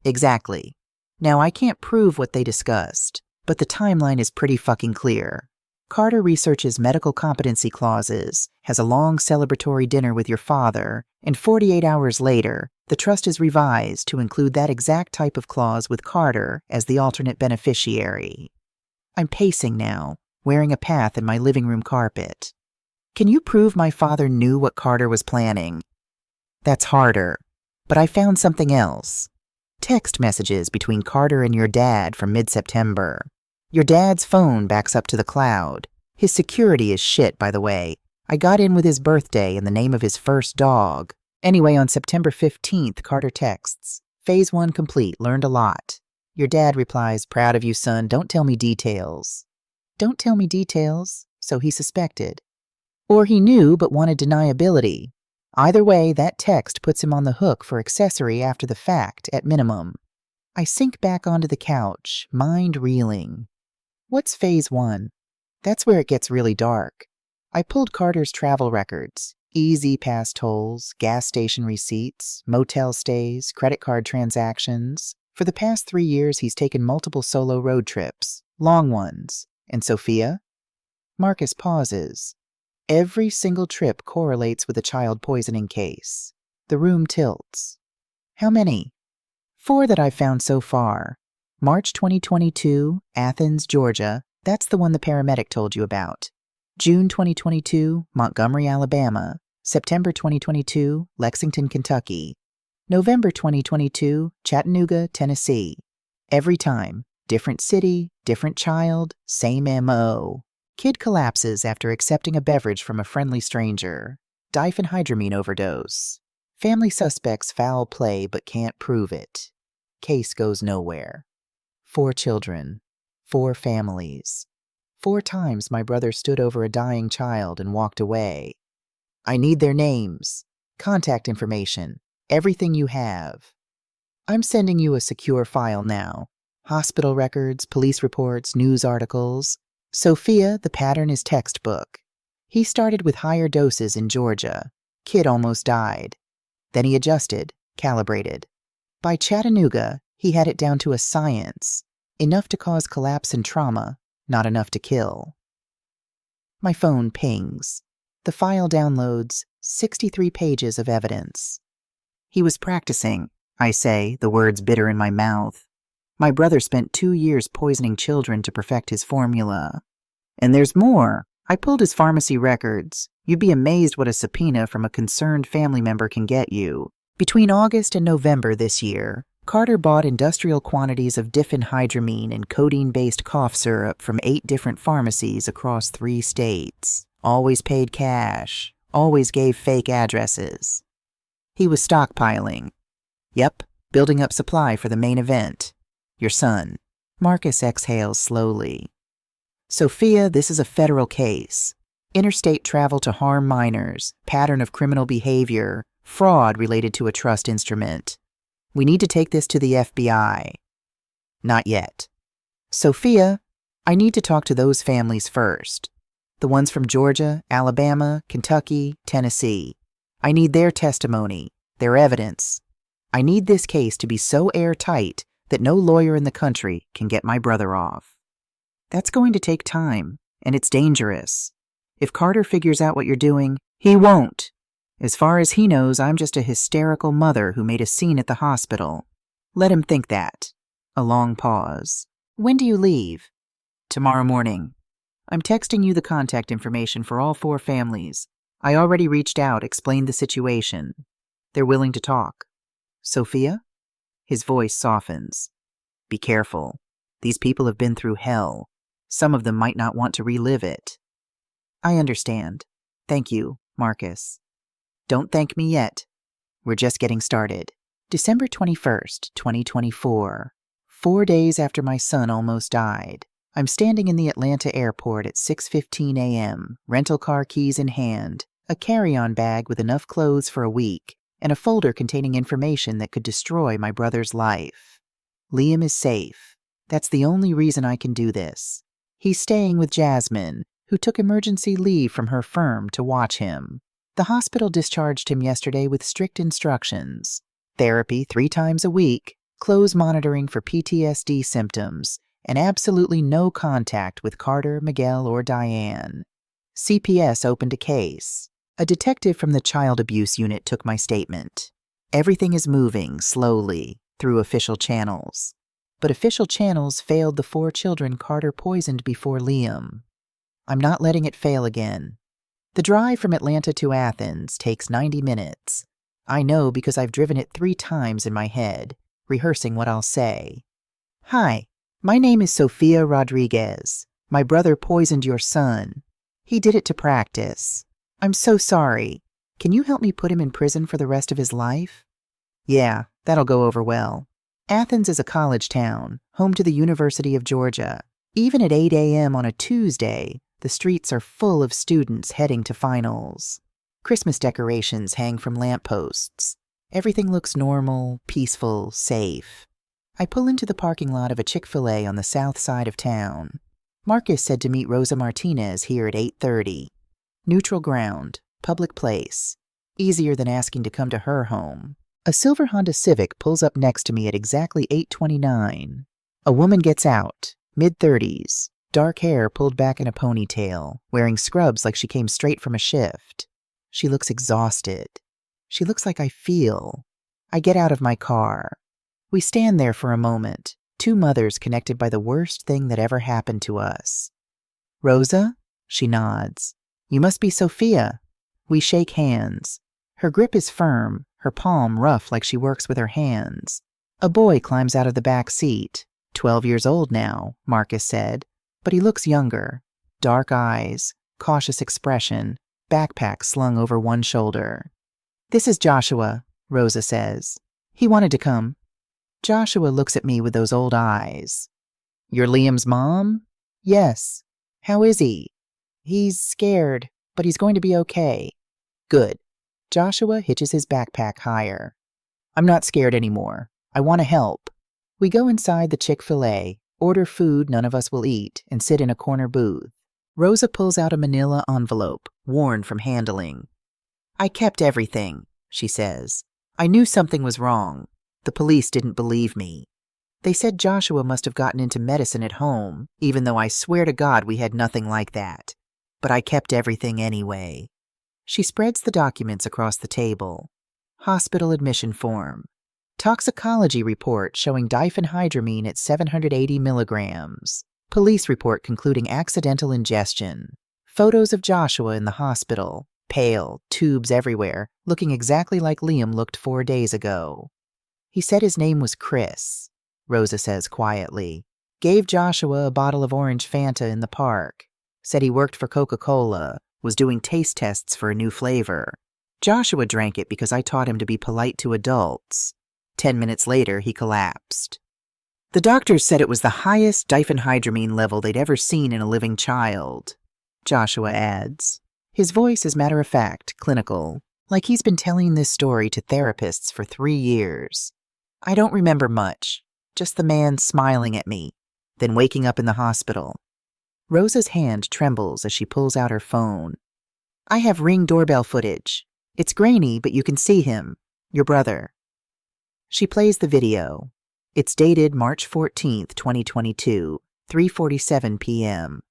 Exactly. Now, I can't prove what they discussed, but the timeline is pretty fucking clear. Carter researches medical competency clauses, has a long celebratory dinner with your father, and 48 hours later, the trust is revised to include that exact type of clause with Carter as the alternate beneficiary. I'm pacing now, wearing a path in my living room carpet. Can you prove my father knew what Carter was planning? That's harder, but I found something else. Text messages between Carter and your dad from mid-September. Your dad's phone backs up to the cloud. His security is shit, by the way. I got in with his birthday and the name of his first dog. Anyway, on September 15th, Carter texts, Phase 1 complete, learned a lot. Your dad replies, proud of you, son, don't tell me details. Don't tell me details, so he suspected. Or he knew but wanted deniability. Either way, that text puts him on the hook for accessory after the fact, at minimum. I sink back onto the couch, mind reeling. What's Phase 1? That's where it gets really dark. I pulled Carter's travel records, EZ-Pass tolls, gas station receipts, motel stays, credit card transactions. For the past 3 years, he's taken multiple solo road trips, long ones. And Sophia? Marcus pauses. Every single trip correlates with a child poisoning case. The room tilts. How many? 4 that I've found so far. March 2022, Athens, Georgia. That's the one the paramedic told you about. June 2022, Montgomery, Alabama. September 2022, Lexington, Kentucky. November 2022, Chattanooga, Tennessee. Every time, different city, different child, same MO. Kid collapses after accepting a beverage from a friendly stranger. Diphenhydramine overdose. Family suspects foul play but can't prove it. Case goes nowhere. 4 children. 4 families. 4 times my brother stood over a dying child and walked away. I need their names, contact information, everything you have. I'm sending you a secure file now. Hospital records, police reports, news articles. Sophia, the pattern is textbook. He started with higher doses in Georgia. Kid almost died. Then he adjusted, calibrated. By Chattanooga, he had it down to a science. Enough to cause collapse and trauma, not enough to kill. My phone pings. The file downloads 63 pages of evidence. He was practicing, I say, the words bitter in my mouth. My brother spent 2 years poisoning children to perfect his formula. And there's more. I pulled his pharmacy records. You'd be amazed what a subpoena from a concerned family member can get you. Between August and November this year, Carter bought industrial quantities of diphenhydramine and codeine-based cough syrup from 8 different pharmacies across 3 states. Always paid cash. Always gave fake addresses. He was stockpiling. Yep, building up supply for the main event. Your son. Marcus exhales slowly. Sophia, this is a federal case. Interstate travel to harm minors, pattern of criminal behavior, fraud related to a trust instrument. We need to take this to the FBI. Not yet. Sophia, I need to talk to those families first. The ones from Georgia, Alabama, Kentucky, Tennessee. I need their testimony, their evidence. I need this case to be so airtight that no lawyer in the country can get my brother off. That's going to take time, and it's dangerous. If Carter figures out what you're doing, he won't. As far as he knows, I'm just a hysterical mother who made a scene at the hospital. Let him think that. A long pause. When do you leave? Tomorrow morning. I'm texting you the contact information for all 4 families. I already reached out, explained the situation. They're willing to talk. Sophia? His voice softens. Be careful. These people have been through hell. Some of them might not want to relive it. I understand. Thank you, Marcus. Don't thank me yet. We're just getting started. December 21st, 2024. 4 days after my son almost died. I'm standing in the Atlanta airport at 6:15 a.m., rental car keys in hand, a carry-on bag with enough clothes for a week, and a folder containing information that could destroy my brother's life. Liam is safe. That's the only reason I can do this. He's staying with Jasmine, who took emergency leave from her firm to watch him. The hospital discharged him yesterday with strict instructions. Therapy 3 times a week, close monitoring for PTSD symptoms, and absolutely no contact with Carter, Miguel, or Diane. CPS opened a case. A detective from the child abuse unit took my statement. Everything is moving slowly through official channels. But official channels failed the 4 children Carter poisoned before Liam. I'm not letting it fail again. The drive from Atlanta to Athens takes 90 minutes. I know because I've driven it 3 times in my head, rehearsing what I'll say. Hi, my name is Sophia Rodriguez. My brother poisoned your son. He did it to practice. I'm so sorry. Can you help me put him in prison for the rest of his life? Yeah, that'll go over well. Athens is a college town, home to the University of Georgia. Even at 8 a.m. on a Tuesday, the streets are full of students heading to finals. Christmas decorations hang from lampposts. Everything looks normal, peaceful, safe. I pull into the parking lot of a Chick-fil-A on the south side of town. Marcus said to meet Rosa Martinez here at 8:30. Neutral ground, public place. Easier than asking to come to her home. A silver Honda Civic pulls up next to me at exactly 8:29. A woman gets out, mid-30s, dark hair pulled back in a ponytail, wearing scrubs like she came straight from a shift. She looks exhausted. She looks like I feel. I get out of my car. We stand there for a moment, two mothers connected by the worst thing that ever happened to us. Rosa? She nods. You must be Sophia. We shake hands. Her grip is firm, her palm rough like she works with her hands. A boy climbs out of the back seat. 12 years old now, Marcus said, but he looks younger. Dark eyes, cautious expression, backpack slung over one shoulder. This is Joshua, Rosa says. He wanted to come. Joshua looks at me with those old eyes. You're Liam's mom? Yes. How is he? He's scared, but he's going to be okay. Good. Joshua hitches his backpack higher. I'm not scared anymore. I want to help. We go inside the Chick-fil-A, order food none of us will eat, and sit in a corner booth. Rosa pulls out a manila envelope, worn from handling. I kept everything, she says. I knew something was wrong. The police didn't believe me. They said Joshua must have gotten into medicine at home, even though I swear to God we had nothing like that. But I kept everything anyway. She spreads the documents across the table. Hospital admission form. Toxicology report showing diphenhydramine at 780 milligrams. Police report concluding accidental ingestion. Photos of Joshua in the hospital. Pale, tubes everywhere, looking exactly like Liam looked 4 days ago. He said his name was Chris, Rosa says quietly. Gave Joshua a bottle of orange Fanta in the park. Said he worked for Coca-Cola, was doing taste tests for a new flavor. Joshua drank it because I taught him to be polite to adults. 10 minutes later, he collapsed. The doctors said it was the highest diphenhydramine level they'd ever seen in a living child, Joshua adds. His voice is matter-of-fact, clinical, like he's been telling this story to therapists for 3 years. I don't remember much, just the man smiling at me, then waking up in the hospital. Rosa's hand trembles as she pulls out her phone. I have Ring doorbell footage. It's grainy, but you can see him, your brother. She plays the video. It's dated March 14th, 2022, 3:47 p.m.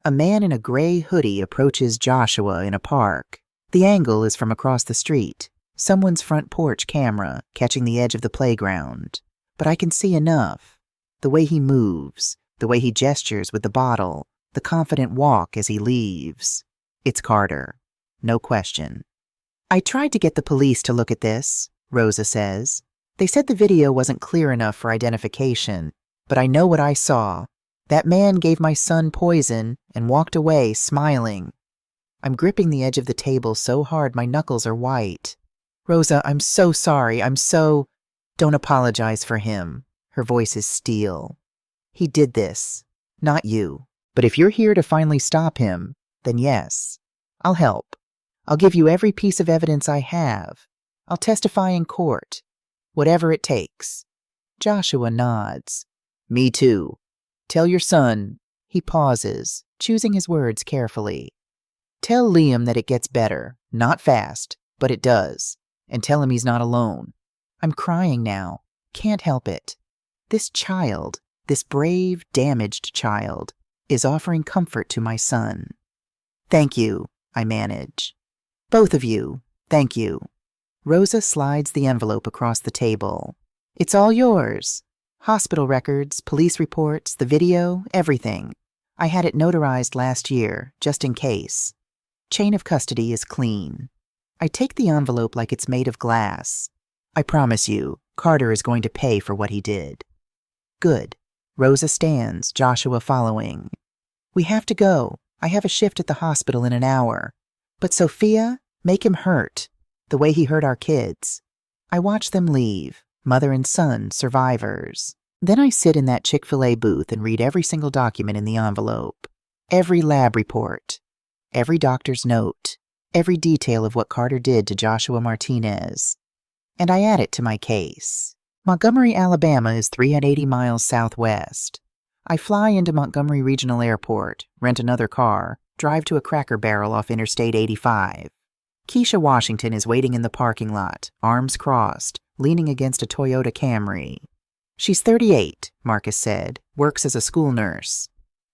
A man in a gray hoodie approaches Joshua in a park. The angle is from across the street, someone's front porch camera catching the edge of the playground. But I can see enough. The way he moves, the way he gestures with the bottle, the confident walk as he leaves. It's Carter. No question. I tried to get the police to look at this, Rosa says. They said the video wasn't clear enough for identification, but I know what I saw. That man gave my son poison and walked away smiling. I'm gripping the edge of the table so hard my knuckles are white. Rosa, I'm so sorry. Don't apologize for him. Her voice is steel. He did this. Not you. But if you're here to finally stop him, then yes. I'll help. I'll give you every piece of evidence I have. I'll testify in court. Whatever it takes. Joshua nods. Me too. Tell your son. He pauses, choosing his words carefully. Tell Liam that it gets better. Not fast, but it does. And tell him he's not alone. I'm crying now. Can't help it. This child, this brave, damaged child, is offering comfort to my son. Thank you, I manage. Both of you, thank you. Rosa slides the envelope across the table. It's all yours. Hospital records, police reports, the video, everything. I had it notarized last year, just in case. Chain of custody is clean. I take the envelope like it's made of glass. I promise you, Carter is going to pay for what he did. Good. Rosa stands, Joshua following. We have to go. I have a shift at the hospital in an hour. But Sophia, make him hurt, the way he hurt our kids. I watch them leave, mother and son, survivors. Then I sit in that Chick-fil-A booth and read every single document in the envelope. Every lab report. Every doctor's note. Every detail of what Carter did to Joshua Martinez. And I add it to my case. Montgomery, Alabama is 380 miles southwest. I fly into Montgomery Regional Airport, rent another car, Drive to a Cracker Barrel off Interstate 85. Keisha Washington is waiting in the parking lot, arms crossed, leaning against a Toyota Camry. She's 38, Marcus said, works as a school nurse.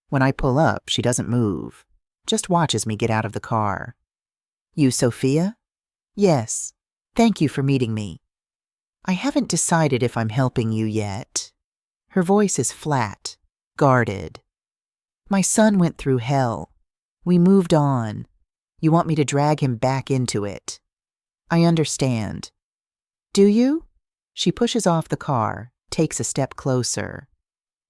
When I pull up, she doesn't move, just watches me get out of the car. You Sophia? Yes. Thank you for meeting me. I haven't decided if I'm helping you yet. Her voice is flat, guarded. My son went through hell. We moved on. You want me to drag him back into it. I understand. Do you? She pushes off the car, takes a step closer.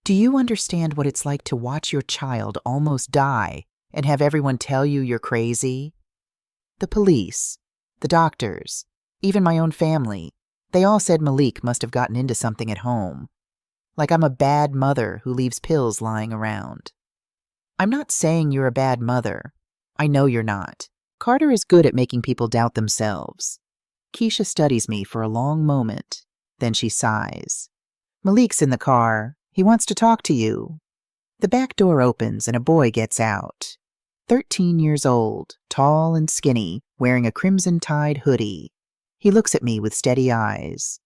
Do you understand what it's like to watch your child almost die and have everyone tell you you're crazy? The police, the doctors, even my own family, they all said Malik must have gotten into something at home. Like I'm a bad mother who leaves pills lying around. I'm not saying you're a bad mother. I know you're not. Carter is good at making people doubt themselves. Keisha studies me for a long moment. Then she sighs. Malik's in the car. He wants to talk to you. The back door opens and a boy gets out. 13 years old, tall and skinny, wearing a crimson-tied hoodie. He looks at me with steady eyes.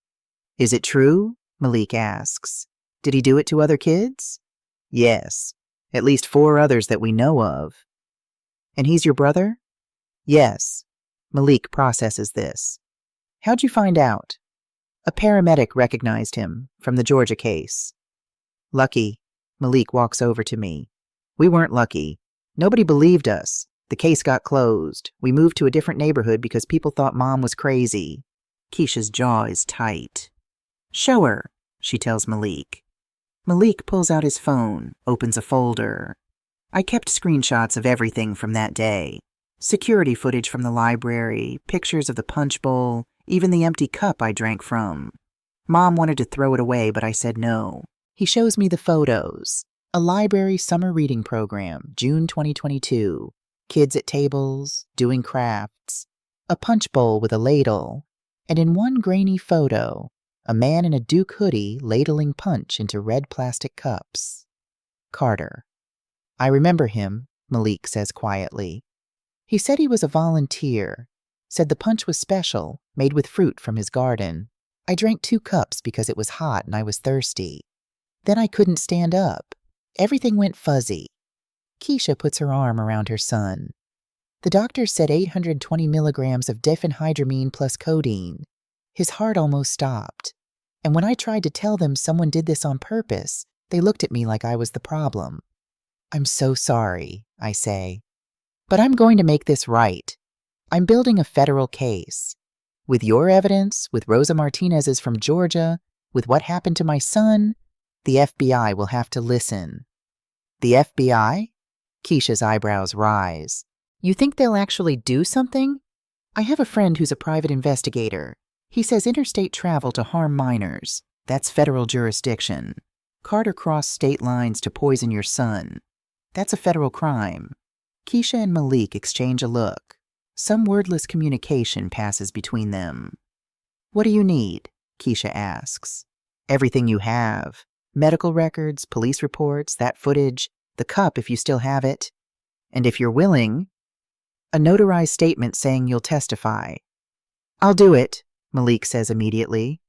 Is it true? Malik asks. Did he do it to other kids? Yes. At least 4 others that we know of. And he's your brother? Yes. Malik processes this. How'd you find out? A paramedic recognized him from the Georgia case. Lucky. Malik walks over to me. We weren't lucky. Nobody believed us. The case got closed. We moved to a different neighborhood because people thought Mom was crazy. Keisha's jaw is tight. Show her, she tells Malik. Malik pulls out his phone, opens a folder. I kept screenshots of everything from that day. Security footage from the library, pictures of the punch bowl, even the empty cup I drank from. Mom wanted to throw it away, but I said no. He shows me the photos. A library summer reading program, June 2022. Kids at tables, doing crafts. A punch bowl with a ladle. And in one grainy photo, a man in a Duke hoodie ladling punch into red plastic cups. Carter. I remember him, Malik says quietly. He said he was a volunteer. Said the punch was special, made with fruit from his garden. I drank 2 cups because it was hot and I was thirsty. Then I couldn't stand up. Everything went fuzzy. Keisha puts her arm around her son. The doctor said 820 milligrams of diphenhydramine plus codeine. His heart almost stopped. And when I tried to tell them someone did this on purpose, they looked at me like I was the problem. I'm so sorry, I say. But I'm going to make this right. I'm building a federal case. With your evidence, with Rosa Martinez's from Georgia, with what happened to my son, the FBI will have to listen. The FBI? Keisha's eyebrows rise. You think they'll actually do something? I have a friend who's a private investigator. He says interstate travel to harm minors. That's federal jurisdiction. Carter crossed state lines to poison your son. That's a federal crime. Keisha and Malik exchange a look. Some wordless communication passes between them. What do you need? Keisha asks. Everything you have. Medical records, police reports, that footage, the cup if you still have it. And if you're willing, a notarized statement saying you'll testify. I'll do it, Malik says immediately.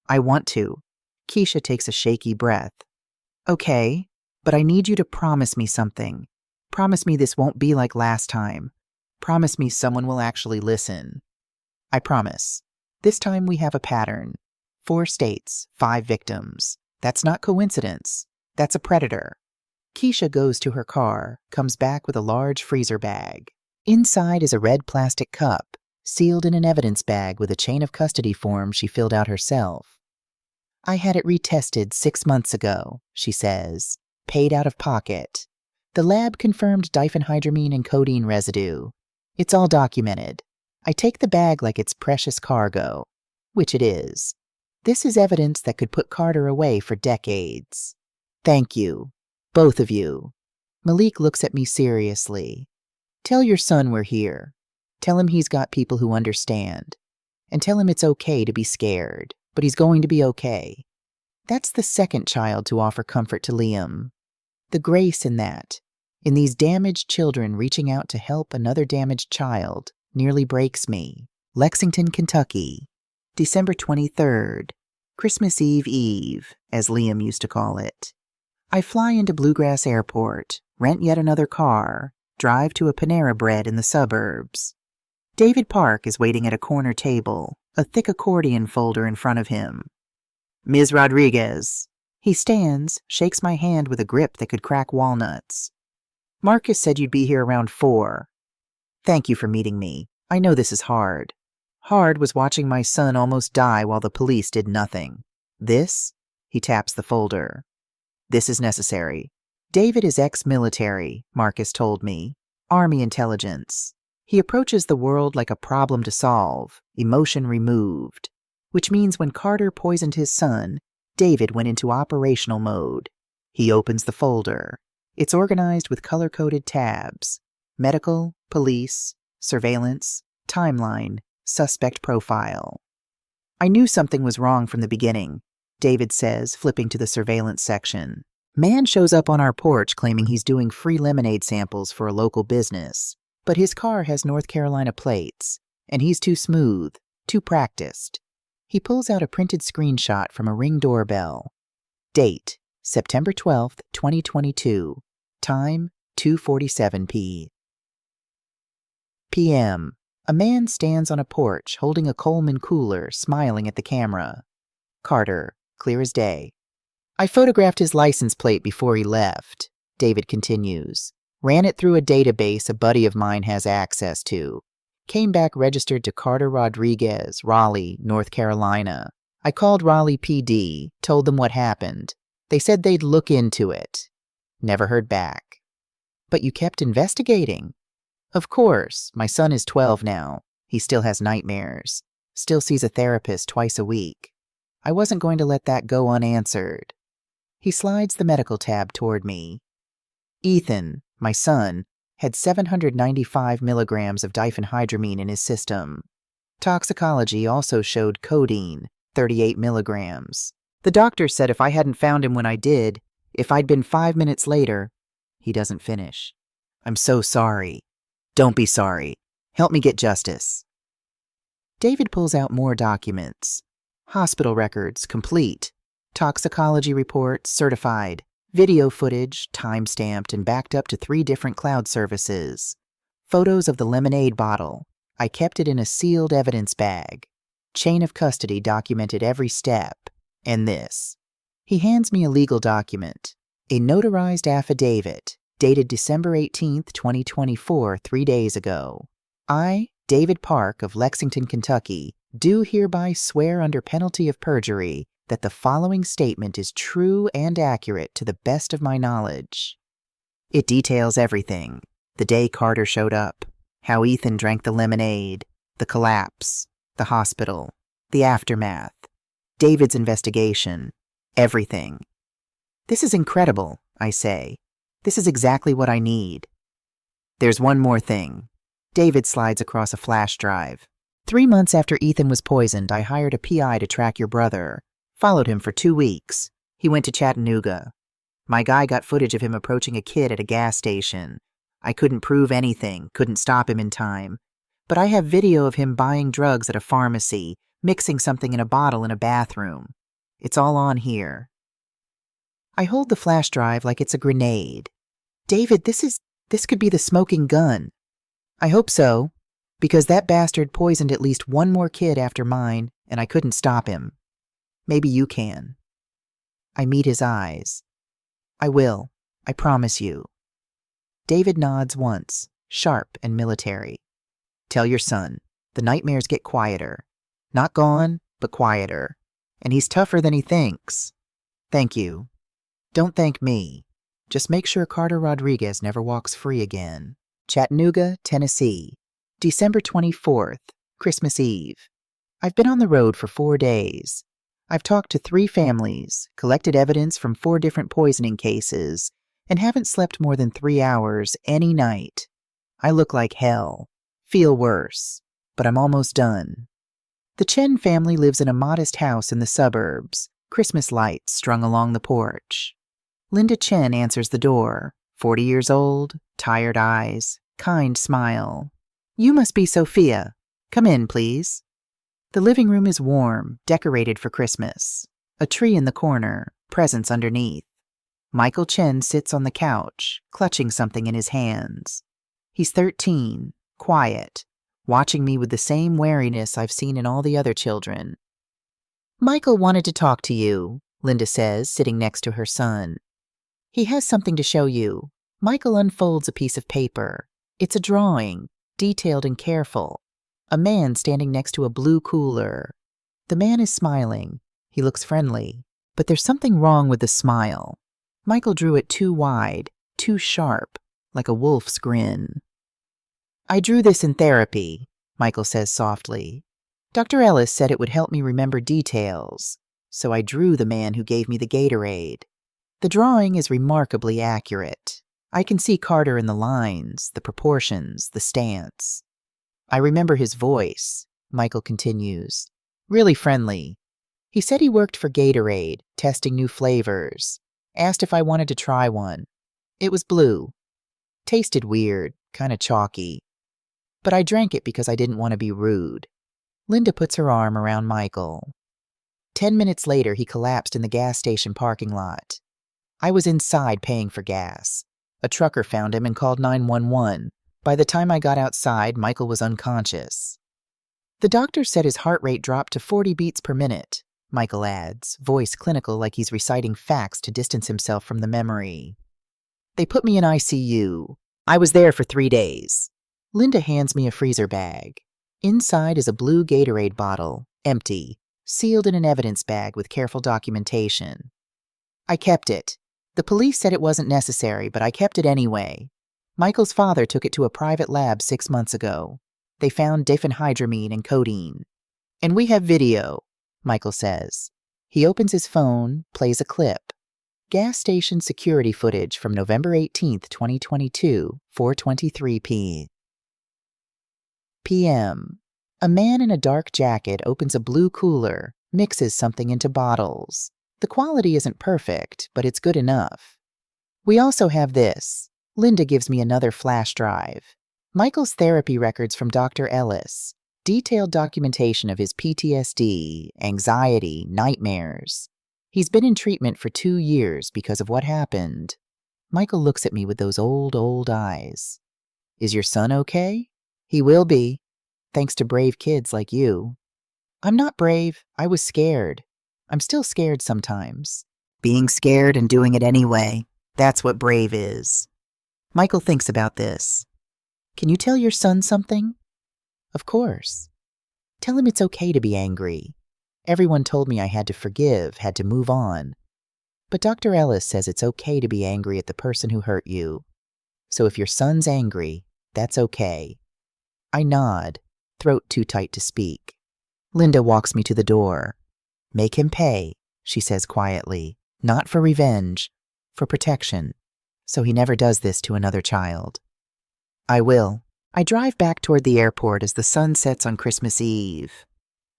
I want to. Keisha takes a shaky breath. Okay, but I need you to promise me something. Promise me this won't be like last time. Promise me someone will actually listen. I promise. This time we have a pattern. 4 states, 5 victims. That's not coincidence. That's a predator. Keisha goes to her car, comes back with a large freezer bag. Inside is a red plastic cup, sealed in an evidence bag with a chain of custody form she filled out herself. I had it retested 6 months ago, she says, paid out of pocket. The lab confirmed diphenhydramine and codeine residue. It's all documented. I take the bag like it's precious cargo, which it is. This is evidence that could put Carter away for decades. Thank you, both of you. Malik looks at me seriously. Tell your son we're here. Tell him he's got people who understand. And tell him it's okay to be scared, but he's going to be okay. That's the second child to offer comfort to Liam. The grace in that. In these damaged children reaching out to help another damaged child nearly breaks me. Lexington, Kentucky, December 23rd, Christmas Eve, as Liam used to call it. I fly into Bluegrass Airport, rent yet another car, drive to a Panera Bread in the suburbs. David Park is waiting at a corner table, a thick accordion folder in front of him. Ms. Rodriguez. He stands, shakes my hand with a grip that could crack walnuts. Marcus said you'd be here around 4. Thank you for meeting me. I know this is hard. Hard was watching my son almost die while the police did nothing. This? He taps the folder. This is necessary. David is ex-military, Marcus told me. Army intelligence. He approaches the world like a problem to solve, emotion removed. Which means when Carter poisoned his son, David went into operational mode. He opens the folder. It's organized with color-coded tabs. Medical, police, surveillance, timeline, suspect profile. I knew something was wrong from the beginning, David says, flipping to the surveillance section. Man shows up on our porch claiming he's doing free lemonade samples for a local business, but his car has North Carolina plates, and he's too smooth, too practiced. He pulls out a printed screenshot from a Ring doorbell. Date, September 12th, 2022. Time, 2:47 p.m. A man stands on a porch holding a Coleman cooler, smiling at the camera. Carter, clear as day. I photographed his license plate before he left, David continues. Ran it through a database a buddy of mine has access to. Came back registered to Carter Rodriguez, Raleigh, North Carolina. I called Raleigh PD, told them what happened. They said they'd look into it. Never heard back. But you kept investigating. Of course, my son is 12 now. He still has nightmares. Still sees a therapist twice a week. I wasn't going to let that go unanswered. He slides the medical tab toward me. Ethan, my son, had 795 milligrams of diphenhydramine in his system. Toxicology also showed codeine, 38 milligrams. The doctor said if I hadn't found him when I did, if I'd been 5 minutes later, he doesn't finish. I'm so sorry. Don't be sorry. Help me get justice. David pulls out more documents. Hospital records, complete. Toxicology reports, certified. Video footage, time-stamped and backed up to 3 different cloud services. Photos of the lemonade bottle. I kept it in a sealed evidence bag. Chain of custody documented every step. And this. He hands me a legal document. A notarized affidavit, dated December 18th, 2024, 3 days ago. I, David Park of Lexington, Kentucky, do hereby swear under penalty of perjury that the following statement is true and accurate to the best of my knowledge. It details everything. The day Carter showed up, how Ethan drank the lemonade, the collapse, the hospital, the aftermath, David's investigation, everything. This is incredible, I say. This is exactly what I need. There's one more thing. David slides across a flash drive. 3 months after Ethan was poisoned, I hired a PI to track your brother. Followed him for 2 weeks. He went to Chattanooga. My guy got footage of him approaching a kid at a gas station. I couldn't prove anything, couldn't stop him in time. But I have video of him buying drugs at a pharmacy, mixing something in a bottle in a bathroom. It's all on here. I hold the flash drive like it's a grenade. David, this could be the smoking gun. I hope so, because that bastard poisoned at least 1 more kid after mine, and I couldn't stop him. Maybe you can. I meet his eyes. I will. I promise you. David nods once, sharp and military. Tell your son, the nightmares get quieter. Not gone, but quieter. And he's tougher than he thinks. Thank you. Don't thank me. Just make sure Carter Rodriguez never walks free again. Chattanooga, Tennessee. December 24th, Christmas Eve. I've been on the road for 4 days. I've talked to 3 families, collected evidence from 4 different poisoning cases, and haven't slept more than 3 hours any night. I look like hell, feel worse, but I'm almost done. The Chen family lives in a modest house in the suburbs, Christmas lights strung along the porch. Linda Chen answers the door, 40 years old, tired eyes, kind smile. You must be Sophia. Come in, please. The living room is warm, decorated for Christmas. A tree in the corner, presents underneath. Michael Chen sits on the couch, clutching something in his hands. He's 13, quiet, watching me with the same wariness I've seen in all the other children. Michael wanted to talk to you, Linda says, sitting next to her son. He has something to show you. Michael unfolds a piece of paper. It's a drawing, detailed and careful. A man standing next to a blue cooler. The man is smiling. He looks friendly, but there's something wrong with the smile. Michael drew it too wide, too sharp, like a wolf's grin. I drew this in therapy, Michael says softly. Dr. Ellis said it would help me remember details, so I drew the man who gave me the Gatorade. The drawing is remarkably accurate. I can see Carter in the lines, the proportions, the stance. I remember his voice, Michael continues. Really friendly. He said he worked for Gatorade, testing new flavors. Asked if I wanted to try one. It was blue. Tasted weird, kind of chalky. But I drank it because I didn't want to be rude. Linda puts her arm around Michael. 10 minutes later, he collapsed in the gas station parking lot. I was inside paying for gas. A trucker found him and called 911. By the time I got outside, Michael was unconscious. The doctor said his heart rate dropped to 40 beats per minute, Michael adds, voice clinical like he's reciting facts to distance himself from the memory. They put me in ICU. I was there for 3 days. Linda hands me a freezer bag. Inside is a blue Gatorade bottle, empty, sealed in an evidence bag with careful documentation. I kept it. The police said it wasn't necessary, but I kept it anyway. Michael's father took it to a private lab 6 months ago. They found diphenhydramine and codeine. And we have video, Michael says. He opens his phone, plays a clip. Gas station security footage from November 18th, 2022, 4:23 p.m. A man in a dark jacket opens a blue cooler, mixes something into bottles. The quality isn't perfect, but it's good enough. We also have this. Linda gives me another flash drive. Michael's therapy records from Dr. Ellis. Detailed documentation of his PTSD, anxiety, nightmares. He's been in treatment for 2 years because of what happened. Michael looks at me with those old eyes. Is your son okay? He will be, thanks to brave kids like you. I'm not brave. I was scared. I'm still scared sometimes. Being scared and doing it anyway, that's what brave is. Michael thinks about this. Can you tell your son something? Of course. Tell him it's okay to be angry. Everyone told me I had to forgive, had to move on. But Dr. Ellis says it's okay to be angry at the person who hurt you. So if your son's angry, that's okay. I nod, throat too tight to speak. Linda walks me to the door. Make him pay, she says quietly. Not for revenge, for protection. So he never does this to another child. I will. I drive back toward the airport as the sun sets on Christmas Eve.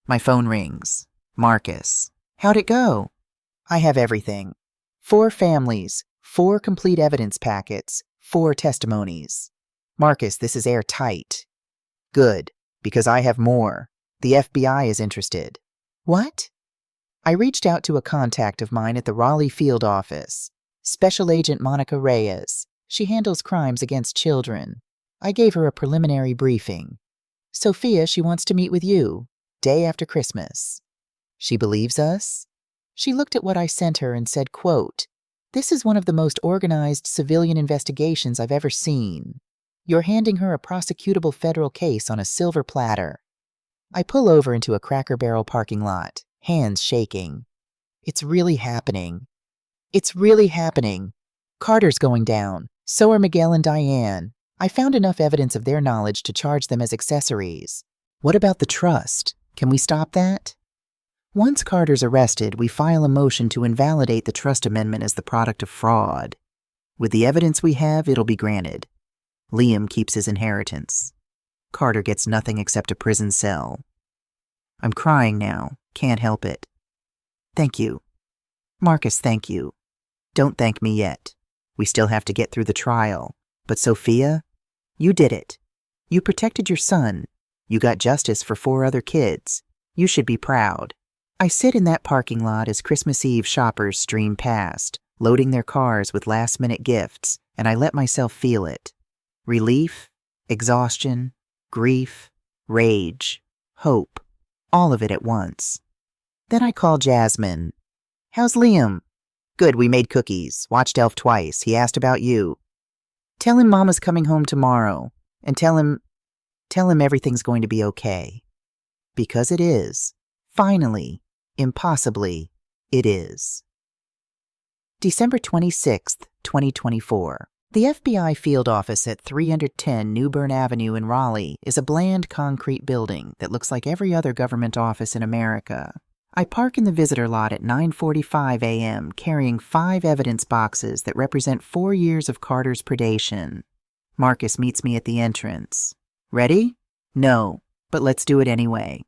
My phone rings. Marcus. How'd it go? I have everything. 4 families, 4 complete evidence packets, 4 testimonies. Marcus, this is airtight. Good, because I have more. The FBI is interested. What? I reached out to a contact of mine at the Raleigh field office. Special Agent Monica Reyes. She handles crimes against children. I gave her a preliminary briefing. Sophia, she wants to meet with you, day after Christmas. She believes us? She looked at what I sent her and said, quote, "This is one of the most organized civilian investigations I've ever seen. You're handing her a prosecutable federal case on a silver platter." I pull over into a Cracker Barrel parking lot, hands shaking. It's really happening. It's really happening. Carter's going down. So are Miguel and Diane. I found enough evidence of their knowledge to charge them as accessories. What about the trust? Can we stop that? Once Carter's arrested, we file a motion to invalidate the trust amendment as the product of fraud. With the evidence we have, it'll be granted. Liam keeps his inheritance. Carter gets nothing except a prison cell. I'm crying now. Can't help it. Thank you. Marcus, thank you. Don't thank me yet. We still have to get through the trial. But Sophia, you did it. You protected your son. You got justice for 4 other kids. You should be proud. I sit in that parking lot as Christmas Eve shoppers stream past, loading their cars with last-minute gifts, and I let myself feel it. Relief, exhaustion, grief, rage, hope, all of it at once. Then I call Jasmine. How's Liam? Good, we made cookies. Watched Elf twice. He asked about you. Tell him Mama's coming home tomorrow, and tell him everything's going to be okay. Because it is. Finally, impossibly, it is. December 26th, 2024. The FBI field office at 310 New Bern Avenue in Raleigh is a bland concrete building that looks like every other government office in America. I park in the visitor lot at 9:45 a.m. carrying 5 evidence boxes that represent 4 years of Carter's predation. Marcus meets me at the entrance. Ready? No, but let's do it anyway.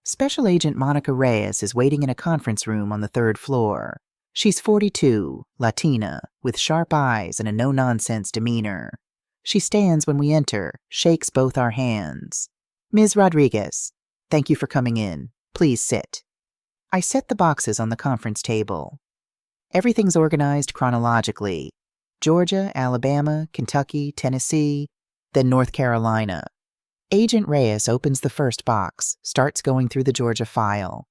Special Agent Monica Reyes is waiting in a conference room on the 3rd floor. She's 42, Latina, with sharp eyes and a no-nonsense demeanor. She stands when we enter, shakes both our hands. Ms. Rodriguez, thank you for coming in. Please sit. I set the boxes on the conference table. Everything's organized chronologically. Georgia, Alabama, Kentucky, Tennessee, then North Carolina. Agent Reyes opens the first box, starts going through the Georgia file.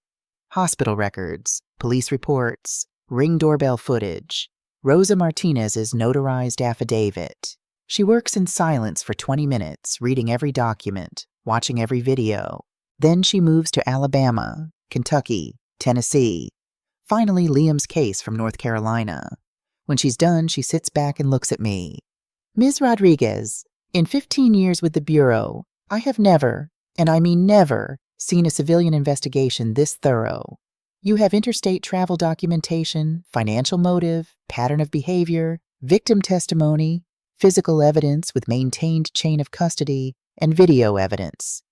Hospital records, police reports, Ring doorbell footage, Rosa Martinez's notarized affidavit. She works in silence for 20 minutes, reading every document, watching every video. Then she moves to Alabama, Kentucky, Tennessee. Finally, Liam's case from North Carolina. When she's done, she sits back and looks at me. Ms. Rodriguez, in 15 years with the Bureau, I have never, and I mean never, seen a civilian investigation this thorough. You have interstate travel documentation, financial motive, pattern of behavior, victim testimony, physical evidence with maintained chain of custody, and video evidence.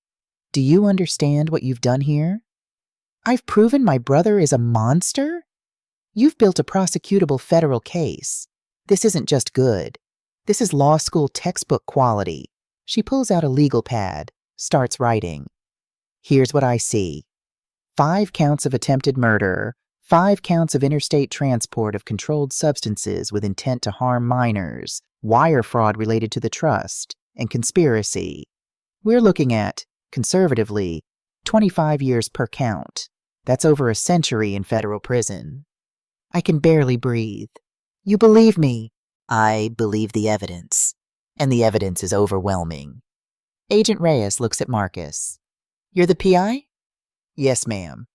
Do you understand what you've done here? I've proven my brother is a monster? You've built a prosecutable federal case. This isn't just good. This is law school textbook quality. She pulls out a legal pad, starts writing. Here's what I see. 5 counts of attempted murder, 5 counts of interstate transport of controlled substances with intent to harm minors, wire fraud related to the trust, and conspiracy. We're looking at, conservatively, 25 years per count. That's over a century in federal prison. I can barely breathe. You believe me? I believe the evidence. And the evidence is overwhelming. Agent Reyes looks at Marcus. You're the PI? Yes, ma'am.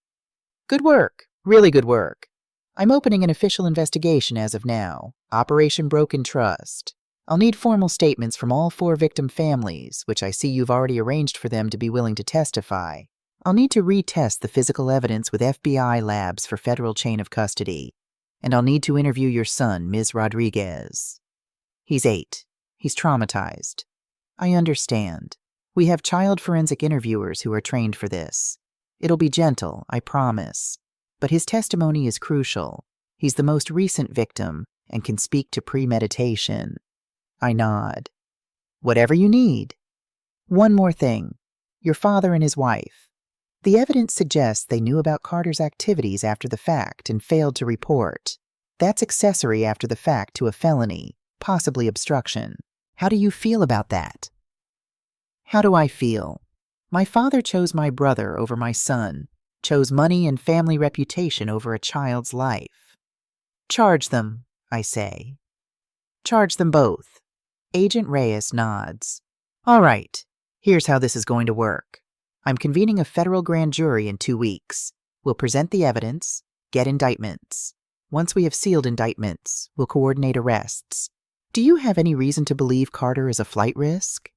Good work. Really good work. I'm opening an official investigation as of now. Operation Broken Trust. I'll need formal statements from all 4 victim families, which I see you've already arranged for them to be willing to testify. I'll need to retest the physical evidence with FBI labs for federal chain of custody. And I'll need to interview your son, Ms. Rodriguez. He's 8. He's traumatized. I understand. We have child forensic interviewers who are trained for this. It'll be gentle, I promise. But his testimony is crucial. He's the most recent victim and can speak to premeditation. I nod. Whatever you need. One more thing. Your father and his wife. The evidence suggests they knew about Carter's activities after the fact and failed to report. That's accessory after the fact to a felony, possibly obstruction. How do you feel about that? How do I feel? My father chose my brother over my son, chose money and family reputation over a child's life. Charge them, I say. Charge them both. Agent Reyes nods. All right, here's how this is going to work. I'm convening a federal grand jury in 2 weeks. We'll present the evidence, get indictments. Once we have sealed indictments, we'll coordinate arrests. Do you have any reason to believe Carter is a flight risk?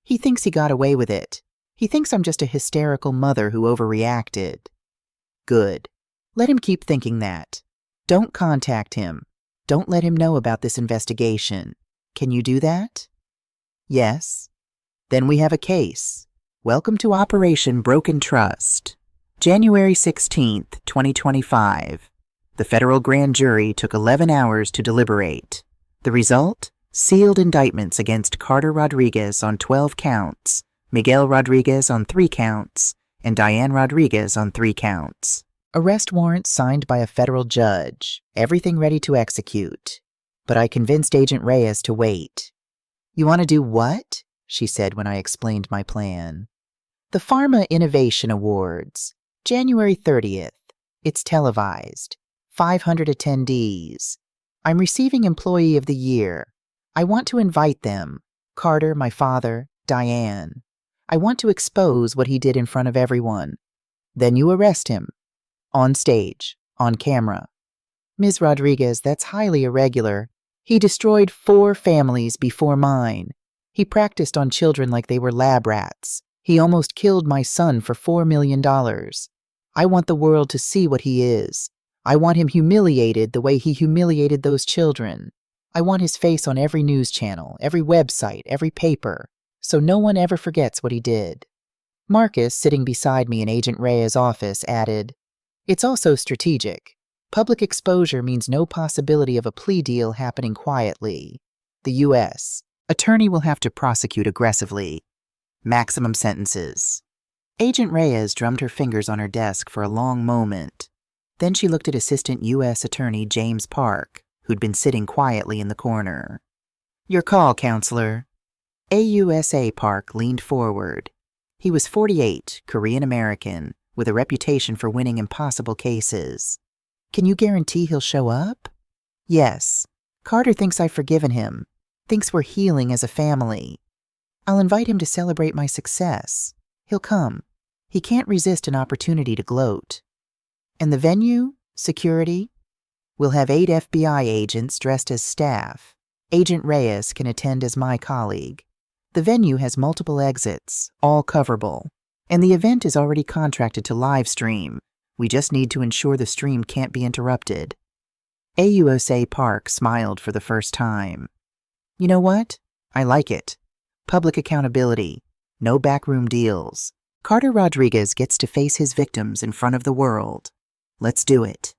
He thinks he got away with it. He thinks I'm just a hysterical mother who overreacted. Good. Let him keep thinking that. Don't contact him. Don't let him know about this investigation. Can you do that? Yes. Then we have a case. Welcome to Operation Broken Trust. January 16th, 2025. The federal grand jury took 11 hours to deliberate. The result? Sealed indictments against Carter Rodriguez on 12 counts, Miguel Rodriguez on 3 counts, and Diane Rodriguez on 3 counts. Arrest warrants signed by a federal judge, everything ready to execute. But I convinced Agent Reyes to wait. "You want to do what?" she said when I explained my plan. "The Pharma Innovation Awards, January 30th. It's televised. 500 attendees. I'm receiving Employee of the Year. I want to invite them, Carter, my father, Diane. I want to expose what he did in front of everyone. Then you arrest him. On stage, on camera. Ms. Rodriguez, that's highly irregular. He destroyed 4 families before mine. He practiced on children like they were lab rats. He almost killed my son for $4 million. I want the world to see what he is. I want him humiliated the way he humiliated those children. I want his face on every news channel, every website, every paper, so no one ever forgets what he did." Marcus, sitting beside me in Agent Reyes' office, added, "It's also strategic. Public exposure means no possibility of a plea deal happening quietly. The U.S. attorney will have to prosecute aggressively. Maximum sentences." Agent Reyes drummed her fingers on her desk for a long moment. Then she looked at Assistant U.S. Attorney James Park, who'd been sitting quietly in the corner. "Your call, counselor." AUSA Park leaned forward. He was 48, Korean-American, with a reputation for winning impossible cases. "Can you guarantee he'll show up?" "Yes. Carter thinks I've forgiven him, thinks we're healing as a family. I'll invite him to celebrate my success. He'll come. He can't resist an opportunity to gloat. And the venue? Security? We'll have 8 FBI agents dressed as staff. Agent Reyes can attend as my colleague. The venue has multiple exits, all coverable. And the event is already contracted to live stream. We just need to ensure the stream can't be interrupted." AUSA Park smiled for the first time. "You know what? I like it. Public accountability. No backroom deals. Carter Rodriguez gets to face his victims in front of the world. Let's do it."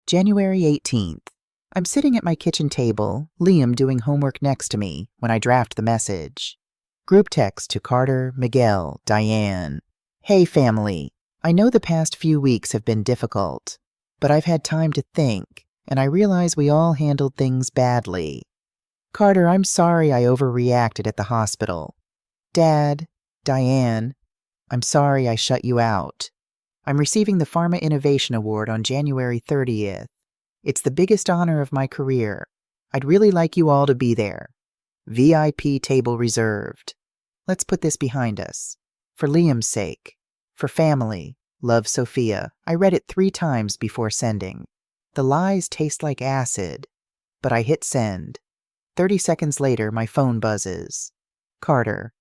January 18th. I'm sitting at my kitchen table, Liam doing homework next to me, when I draft the message. Group text to Carter, Miguel, Diane. "Hey family, I know the past few weeks have been difficult, but I've had time to think, and I realize we all handled things badly. Carter, I'm sorry I overreacted at the hospital. Dad, Diane, I'm sorry I shut you out. I'm receiving the Pharma Innovation Award on January 30th. It's the biggest honor of my career. I'd really like you all to be there. VIP table reserved. Let's put this behind us. For Liam's sake. For family. Love, Sophia." I read it 3 times before sending. The lies taste like acid. But I hit send. 30 seconds later, my phone buzzes. Carter.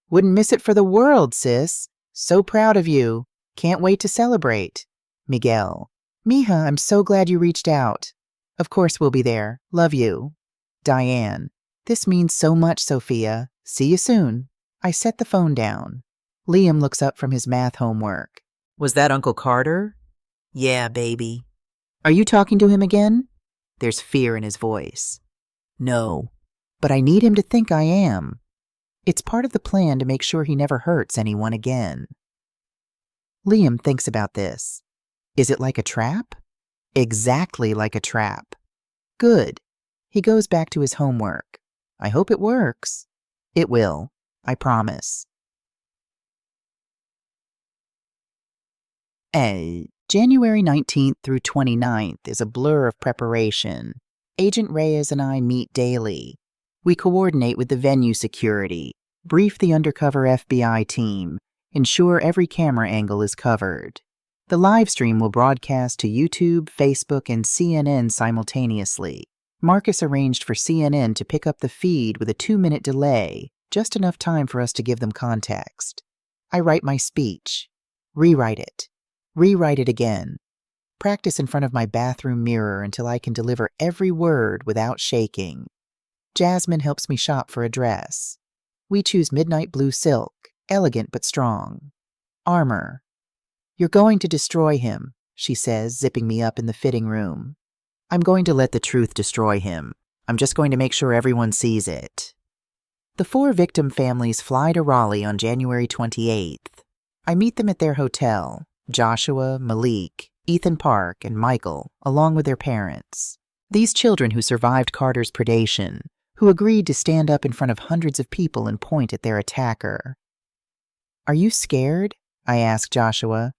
"Wouldn't miss it for the world, sis. So proud of you. Can't wait to celebrate." Miguel. "Mija, I'm so glad you reached out. Of course we'll be there. Love you." Diane. "This means so much, Sophia. See you soon." I set the phone down. Liam looks up from his math homework. "Was that Uncle Carter?" "Yeah, baby." "Are you talking to him again?" There's fear in his voice. "No, but I need him to think I am. It's part of the plan to make sure he never hurts anyone again." Liam thinks about this. Is it like a trap? Exactly like a trap. Good. He goes back to his homework. I hope it works. It will. I promise. January 19th through 29th is a blur of preparation. Agent Reyes and I meet daily. We coordinate with the venue security, brief the undercover FBI team, ensure every camera angle is covered. The live stream will broadcast to YouTube, Facebook, and CNN simultaneously. Marcus arranged for CNN to pick up the feed with a 2-minute delay, just enough time for us to give them context. I write my speech. Rewrite it again. Practice in front of my bathroom mirror until I can deliver every word without shaking. Jasmine helps me shop for a dress. We choose midnight blue silk, elegant but strong. Armor. You're going to destroy him, she says, zipping me up in the fitting room. I'm going to let the truth destroy him. I'm just going to make sure everyone sees it. The 4 victim families fly to Raleigh on January 28th. I meet them at their hotel, Joshua, Malik, Ethan Park, and Michael, along with their parents. These children who survived Carter's predation, who agreed to stand up in front of hundreds of people and point at their attacker. Are you scared? I ask Joshua.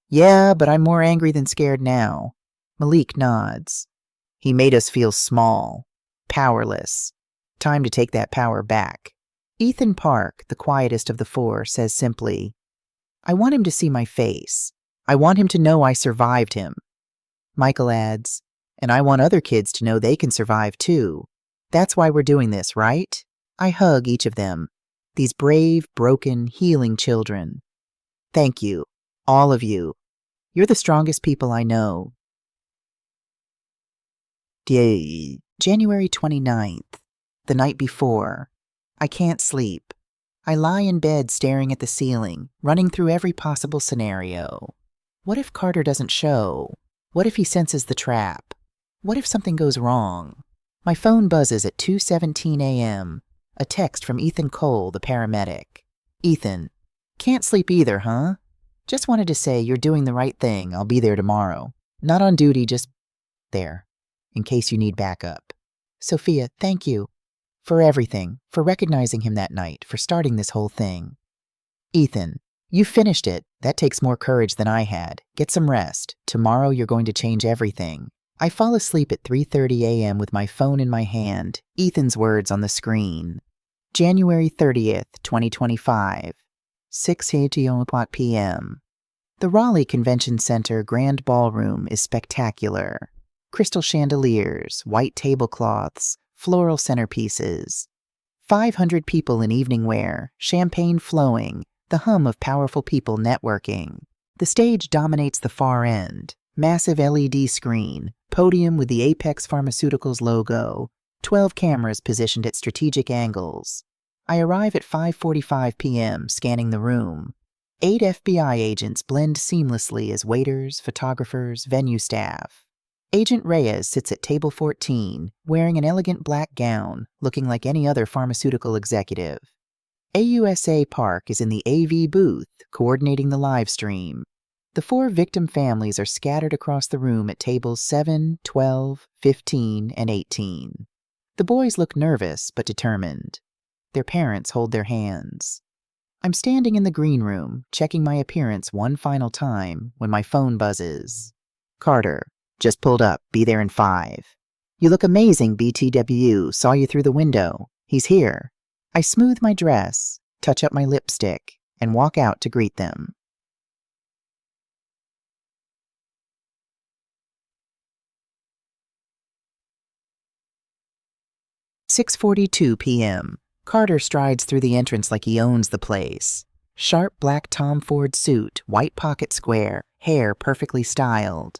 Yeah, but I'm more angry than scared now. Malik nods. He made us feel small, powerless. Time to take that power back. Ethan Park, the quietest of the 4, says simply, I want him to see my face. I want him to know I survived him. Michael adds, and I want other kids to know they can survive too. That's why we're doing this, right? I hug each of them, these brave, broken, healing children. Thank you, all of you. You're the strongest people I know. January 29th, the night before. I can't sleep. I lie in bed staring at the ceiling, running through every possible scenario. What if Carter doesn't show? What if he senses the trap? What if something goes wrong? My phone buzzes at 2:17 a.m. A text from Ethan Cole, the paramedic. Ethan, can't sleep either, huh? Just wanted to say you're doing the right thing. I'll be there tomorrow. Not on duty, just there, in case you need backup. Sophia, thank you. For everything, for recognizing him that night, for starting this whole thing. Ethan, you finished it. That takes more courage than I had. Get some rest. Tomorrow you're going to change everything. I fall asleep at 3:30 a.m. with my phone in my hand, Ethan's words on the screen. January 30th, 2025, 6:81 p.m. The Raleigh Convention Center Grand Ballroom is spectacular. Crystal chandeliers, white tablecloths, floral centerpieces. 500 people in evening wear, champagne flowing, the hum of powerful people networking. The stage dominates the far end. Massive LED screen, podium with the Apex Pharmaceuticals logo, 12 cameras positioned at strategic angles. I arrive at 5:45 p.m., scanning the room. 8 FBI agents blend seamlessly as waiters, photographers, venue staff. Agent Reyes sits at table 14, wearing an elegant black gown, looking like any other pharmaceutical executive. AUSA Park is in the AV booth, coordinating the live stream. The 4 victim families are scattered across the room at tables 7, 12, 15, and 18. The boys look nervous but determined. Their parents hold their hands. I'm standing in the green room, checking my appearance one final time when my phone buzzes. Carter, just pulled up, be there in 5. You look amazing, BTW, saw you through the window. He's here. I smooth my dress, touch up my lipstick, and walk out to greet them. "6:42 p.m. Carter strides through the entrance like he owns the place. Sharp black Tom Ford suit, white pocket square, hair perfectly styled.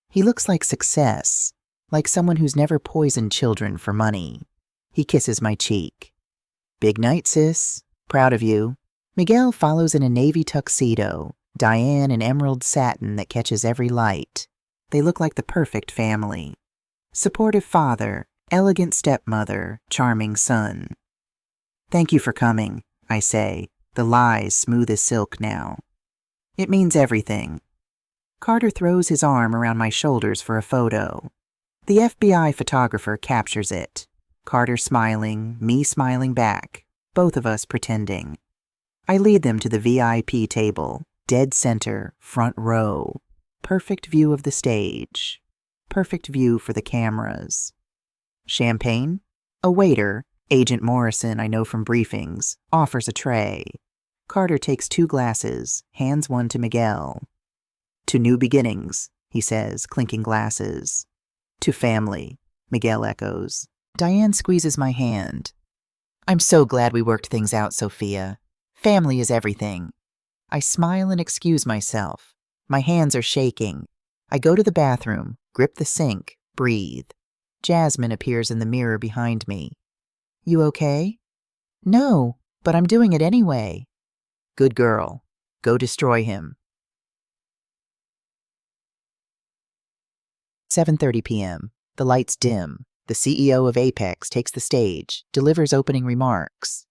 He looks like success, like someone who's never poisoned children for money. He kisses my cheek. Big night, sis. Proud of you. Miguel follows in a navy tuxedo, Diane in emerald satin that catches every light. They look like the perfect family. Supportive father, elegant stepmother, charming son. Thank you for coming, I say, the lies smooth as silk now. It means everything. Carter throws his arm around my shoulders for a photo. The FBI photographer captures it. Carter smiling, me smiling back, both of us pretending. I lead them to the VIP table, dead center, front row. Perfect view of the stage. Perfect view for the cameras. Champagne? A waiter, Agent Morrison I know from briefings, offers a tray. Carter takes 2 glasses, hands one to Miguel. To new beginnings, he says, clinking glasses. To family, Miguel echoes. Diane squeezes my hand. I'm so glad we worked things out, Sophia. Family is everything. I smile and excuse myself. My hands are shaking. I go to the bathroom, grip the sink, breathe. Jasmine appears in the mirror behind me. You okay? No, But I'm doing it anyway. Good girl. Go destroy him. 7:30 p.m. The lights dim. The CEO of Apex takes the stage, delivers opening remarks.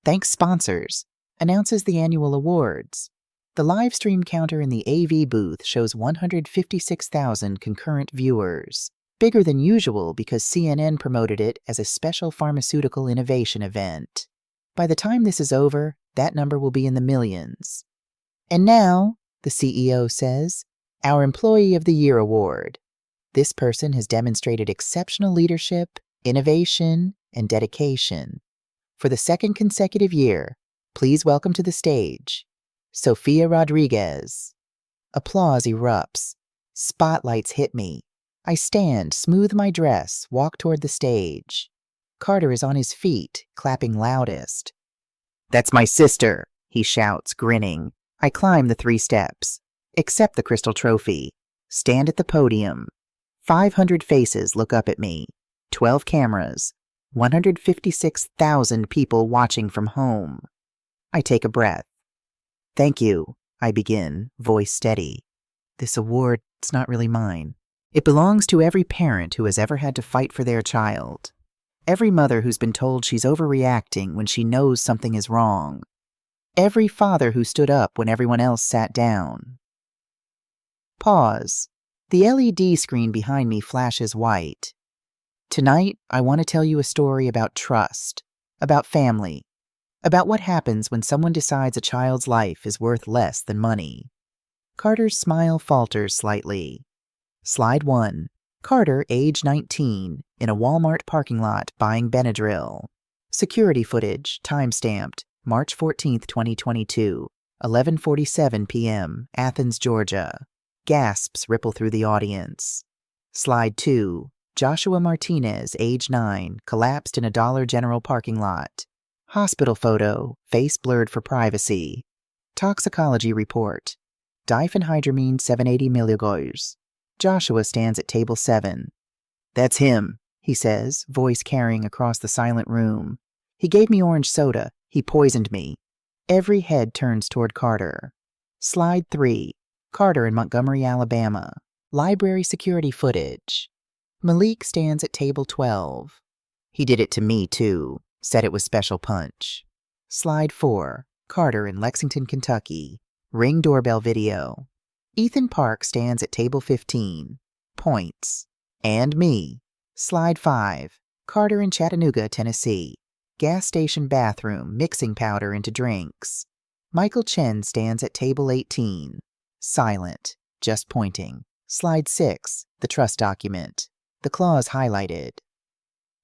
Thanks sponsors. Announces the annual awards. The live stream counter in the AV booth shows 156,000 concurrent viewers. Bigger than usual because CNN promoted it as a special pharmaceutical innovation event. By the time this is over, that number will be in the millions. And now, the CEO says, our Employee of the Year award. This person has demonstrated exceptional leadership, innovation, and dedication. For the second consecutive year, please welcome to the stage, Sofia Rodriguez. Applause erupts. Spotlights hit me. I stand, smooth my dress, walk toward the stage. Carter is on his feet, clapping loudest. That's my sister, he shouts, grinning. I climb the 3 steps. Accept the crystal trophy. Stand at the podium. 500 faces look up at me. 12 cameras. 156,000 people watching from home. I take a breath. Thank you, I begin, voice steady. This award, it's not really mine. It belongs to every parent who has ever had to fight for their child. Every mother who's been told she's overreacting when she knows something is wrong. Every father who stood up when everyone else sat down. Pause. The LED screen behind me flashes white. Tonight, I want to tell you a story about trust, about family, about what happens when someone decides a child's life is worth less than money. Carter's smile falters slightly. Slide 1. Carter, age 19, in a Walmart parking lot buying Benadryl. Security footage, time-stamped, March 14, 2022, 11:47 p.m., Athens, Georgia. Gasps ripple through the audience. Slide 2. Joshua Martinez, age 9, collapsed in a Dollar General parking lot. Hospital photo, face blurred for privacy. Toxicology report. Diphenhydramine 780 mg. Joshua stands at table 7. That's him, he says, voice carrying across the silent room. He gave me orange soda. He poisoned me. Every head turns toward Carter. Slide 3. Carter in Montgomery, Alabama. Library security footage. Malik stands at table 12. He did it to me, too. Said it was special punch. Slide 4. Carter in Lexington, Kentucky. Ring doorbell video. Ethan Park stands at table 15. Points. And me. Slide 5. Carter in Chattanooga, Tennessee. Gas station bathroom, mixing powder into drinks. Michael Chen stands at table 18. Silent. Just pointing. Slide 6. The trust document. The clause highlighted.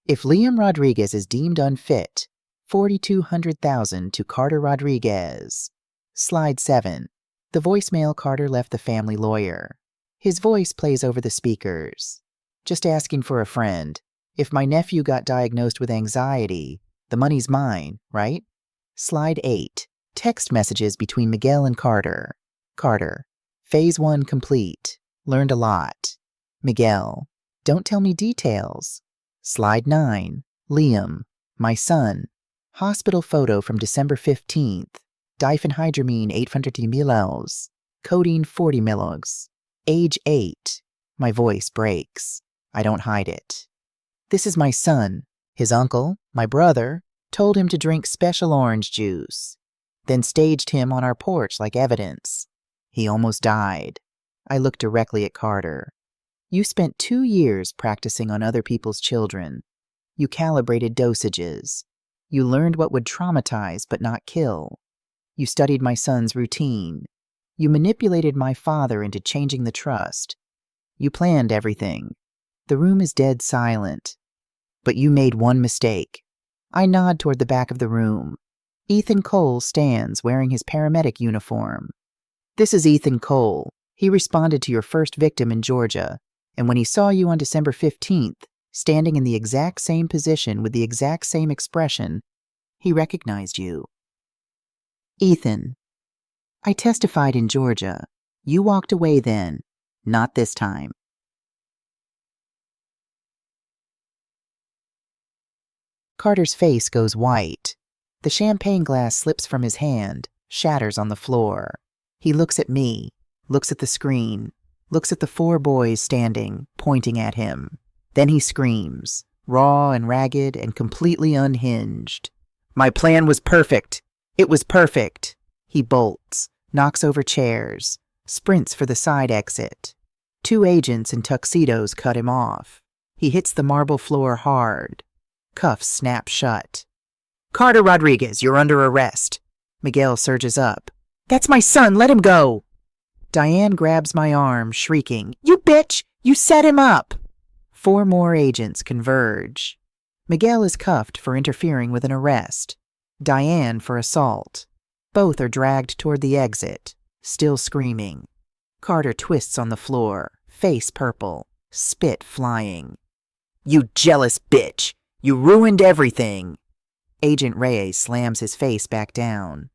If Liam Rodriguez is deemed unfit, $4,200,000 to Carter Rodriguez. Slide 7. The voicemail Carter left the family lawyer. His voice plays over the speakers. Just asking for a friend. If my nephew got diagnosed with anxiety, the money's mine, right? Slide 8. Text messages between Miguel and Carter. Carter. Phase 1 complete. Learned a lot. Miguel. Don't tell me details. Slide 9. Liam. My son. Hospital photo from December 15th. Diphenhydramine 800 ml. Codeine 40 mg. Age 8. My voice breaks. I don't hide it. This is my son. His uncle, my brother, told him to drink special orange juice. Then staged him on our porch like evidence. He almost died. I looked directly at Carter. You spent 2 years practicing on other people's children. You calibrated dosages. You learned what would traumatize but not kill. You studied my son's routine. You manipulated my father into changing the trust. You planned everything. The room is dead silent. But you made one mistake. I nod toward the back of the room. Ethan Cole stands wearing his paramedic uniform. This is Ethan Cole. He responded to your first victim in Georgia, and when he saw you on December 15th, standing in the exact same position with the exact same expression, he recognized you. Ethan. I testified in Georgia. You walked away then. Not this time. Carter's face goes white. The champagne glass slips from his hand, shatters on the floor. He looks at me, looks at the screen, looks at the 4 boys standing, pointing at him. Then he screams, raw and ragged and completely unhinged. My plan was perfect. It was perfect. He bolts, knocks over chairs, sprints for the side exit. 2 agents in tuxedos cut him off. He hits the marble floor hard. Cuffs snap shut. Carter Rodriguez, you're under arrest. Miguel surges up. That's my son, let him go. Diane grabs my arm, shrieking, You bitch! You set him up! 4 more agents converge. Miguel is cuffed for interfering with an arrest. Diane for assault. Both are dragged toward the exit, still screaming. Carter twists on the floor, face purple, spit flying. You jealous bitch! You ruined everything! Agent Reyes slams his face back down.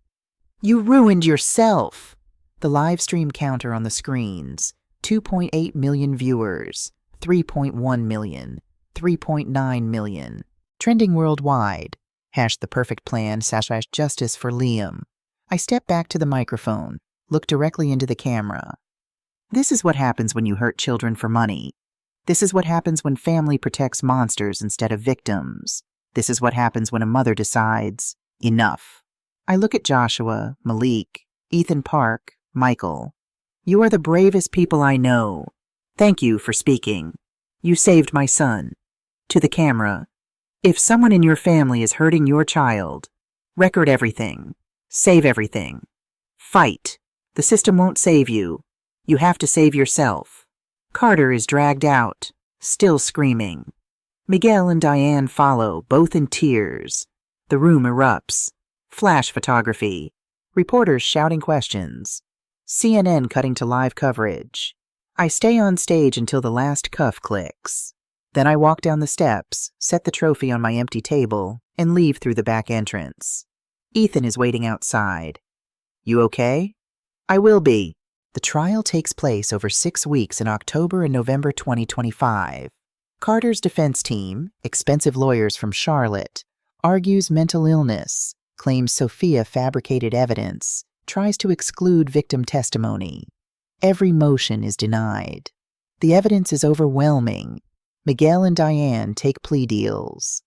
You ruined yourself! The live stream counter on the screens, 2.8 million viewers, 3.1 million, 3.9 million. Trending worldwide. # the perfect plan / justice for Liam. I step back to the microphone, look directly into the camera. This is what happens when you hurt children for money. This is what happens when family protects monsters instead of victims. This is what happens when a mother decides, enough. I look at Joshua, Malik, Ethan Park, Michael. You are the bravest people I know. Thank you for speaking. You saved my son. To the camera. If someone in your family is hurting your child, record everything. Save everything. Fight. The system won't save you. You have to save yourself. Carter is dragged out, still screaming. Miguel and Diane follow, both in tears. The room erupts. Flash photography. Reporters shouting questions. CNN cutting to live coverage. I stay on stage until the last cuff clicks. Then I walk down the steps, set the trophy on my empty table, and leave through the back entrance. Ethan is waiting outside. You okay? I will be. The trial takes place over 6 weeks in October and November 2025. Carter's defense team, expensive lawyers from Charlotte, argues mental illness, claims Sophia fabricated evidence, tries to exclude victim testimony. Every motion is denied. The evidence is overwhelming. Miguel and Diane take plea deals.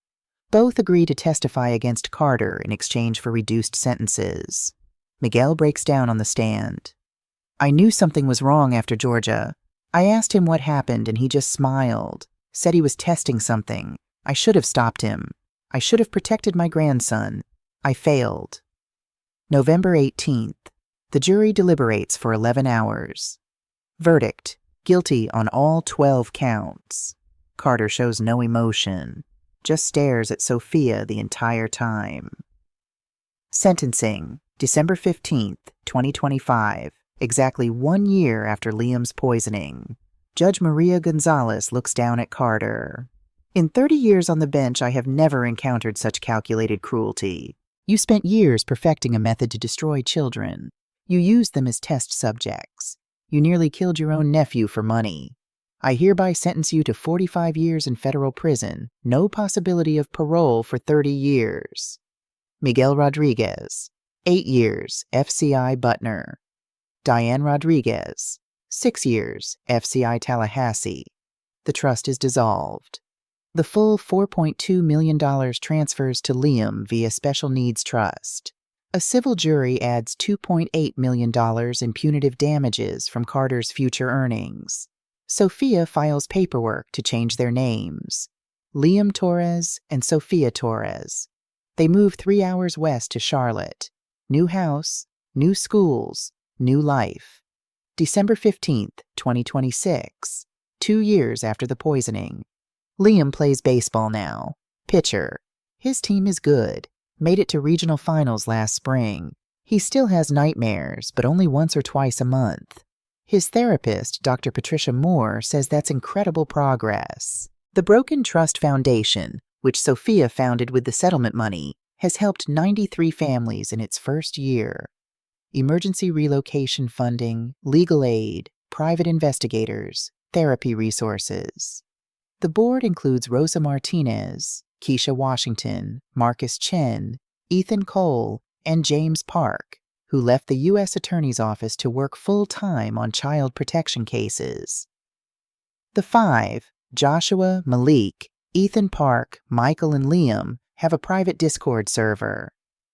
Both agree to testify against Carter in exchange for reduced sentences. Miguel breaks down on the stand. I knew something was wrong after Georgia. I asked him what happened and he just smiled, said he was testing something. I should have stopped him. I should have protected my grandson. I failed. November 18th. The jury deliberates for 11 hours. Verdict: guilty on all 12 counts. Carter shows no emotion, just stares at Sophia the entire time. Sentencing: December 15th, 2025, exactly 1 year after Liam's poisoning. Judge Maria Gonzalez looks down at Carter. In 30 years on the bench, I have never encountered such calculated cruelty. You spent years perfecting a method to destroy children. You used them as test subjects. You nearly killed your own nephew for money. I hereby sentence you to 45 years in federal prison, no possibility of parole for 30 years. Miguel Rodriguez, 8 years, FCI Butner. Diane Rodriguez, 6 years, FCI Tallahassee. The trust is dissolved. The full $4.2 million transfers to Liam via Special Needs Trust. A civil jury adds $2.8 million in punitive damages from Carter's future earnings. Sophia files paperwork to change their names. Liam Torres and Sophia Torres. They move 3 hours west to Charlotte. New house, new schools, new life. December 15th, 2026. 2 years after the poisoning. Liam plays baseball now. Pitcher. His team is good. Made it to regional finals last spring. He still has nightmares, but only once or twice a month. His therapist, Dr. Patricia Moore, says that's incredible progress. The Broken Trust Foundation, which Sophia founded with the settlement money, has helped 93 families in its first year. Emergency relocation funding, legal aid, private investigators, therapy resources. The board includes Rosa Martinez, Keisha Washington, Marcus Chen, Ethan Cole, and James Park, who left the U.S. Attorney's Office to work full-time on child protection cases. The five, Joshua, Malik, Ethan Park, Michael, and Liam, have a private Discord server.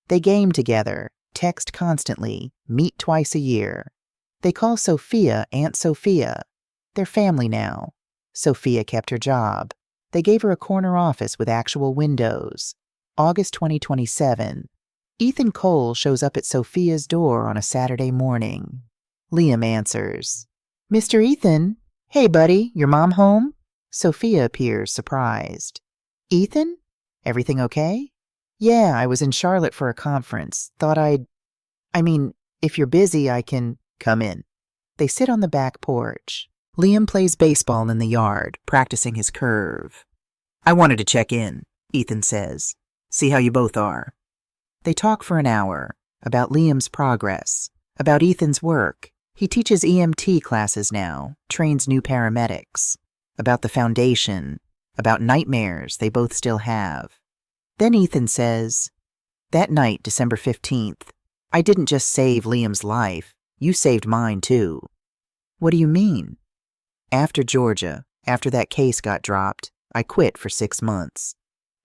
They game together, text constantly, meet twice a year. They call Sophia Aunt Sophia. They're family now. Sophia kept her job. They gave her a corner office with actual windows. August 2027. Ethan Cole shows up at Sophia's door on a Saturday morning. Liam answers. "Mr. Ethan? Hey, buddy, your mom home?" Sophia appears surprised. "Ethan? Everything okay?" "Yeah, I was in Charlotte for a conference. If you're busy, I can..." "Come in." They sit on the back porch. Liam plays baseball in the yard, practicing his curve. "I wanted to check in," Ethan says. "See how you both are." They talk for an hour, about Liam's progress, about Ethan's work. He teaches EMT classes now, trains new paramedics, about the foundation, about nightmares they both still have. Then Ethan says, "That night, December 15th, I didn't just save Liam's life, you saved mine too." "What do you mean?" "After Georgia, after that case got dropped, I quit for 6 months.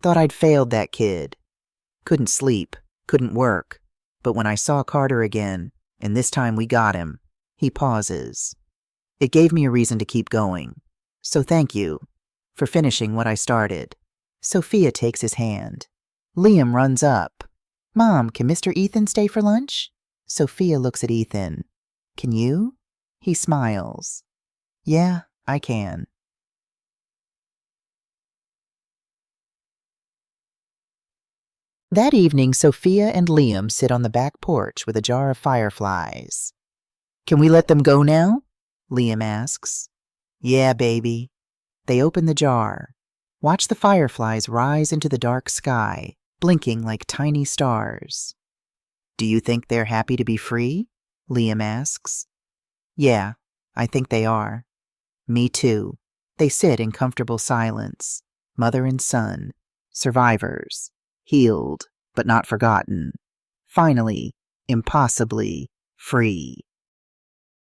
Thought I'd failed that kid. Couldn't sleep, couldn't work. But when I saw Carter again, and this time we got him," he pauses. "It gave me a reason to keep going. So thank you for finishing what I started." Sophia takes his hand. Liam runs up. "Mom, can Mr. Ethan stay for lunch?" Sophia looks at Ethan. "Can you?" He smiles. "Yeah, I can." That evening, Sophia and Liam sit on the back porch with a jar of fireflies. "Can we let them go now?" Liam asks. "Yeah, baby." They open the jar. Watch the fireflies rise into the dark sky, blinking like tiny stars. "Do you think they're happy to be free?" Liam asks. "Yeah, I think they are." "Me too." They sit in comfortable silence, mother and son, survivors, healed but not forgotten, finally, impossibly free.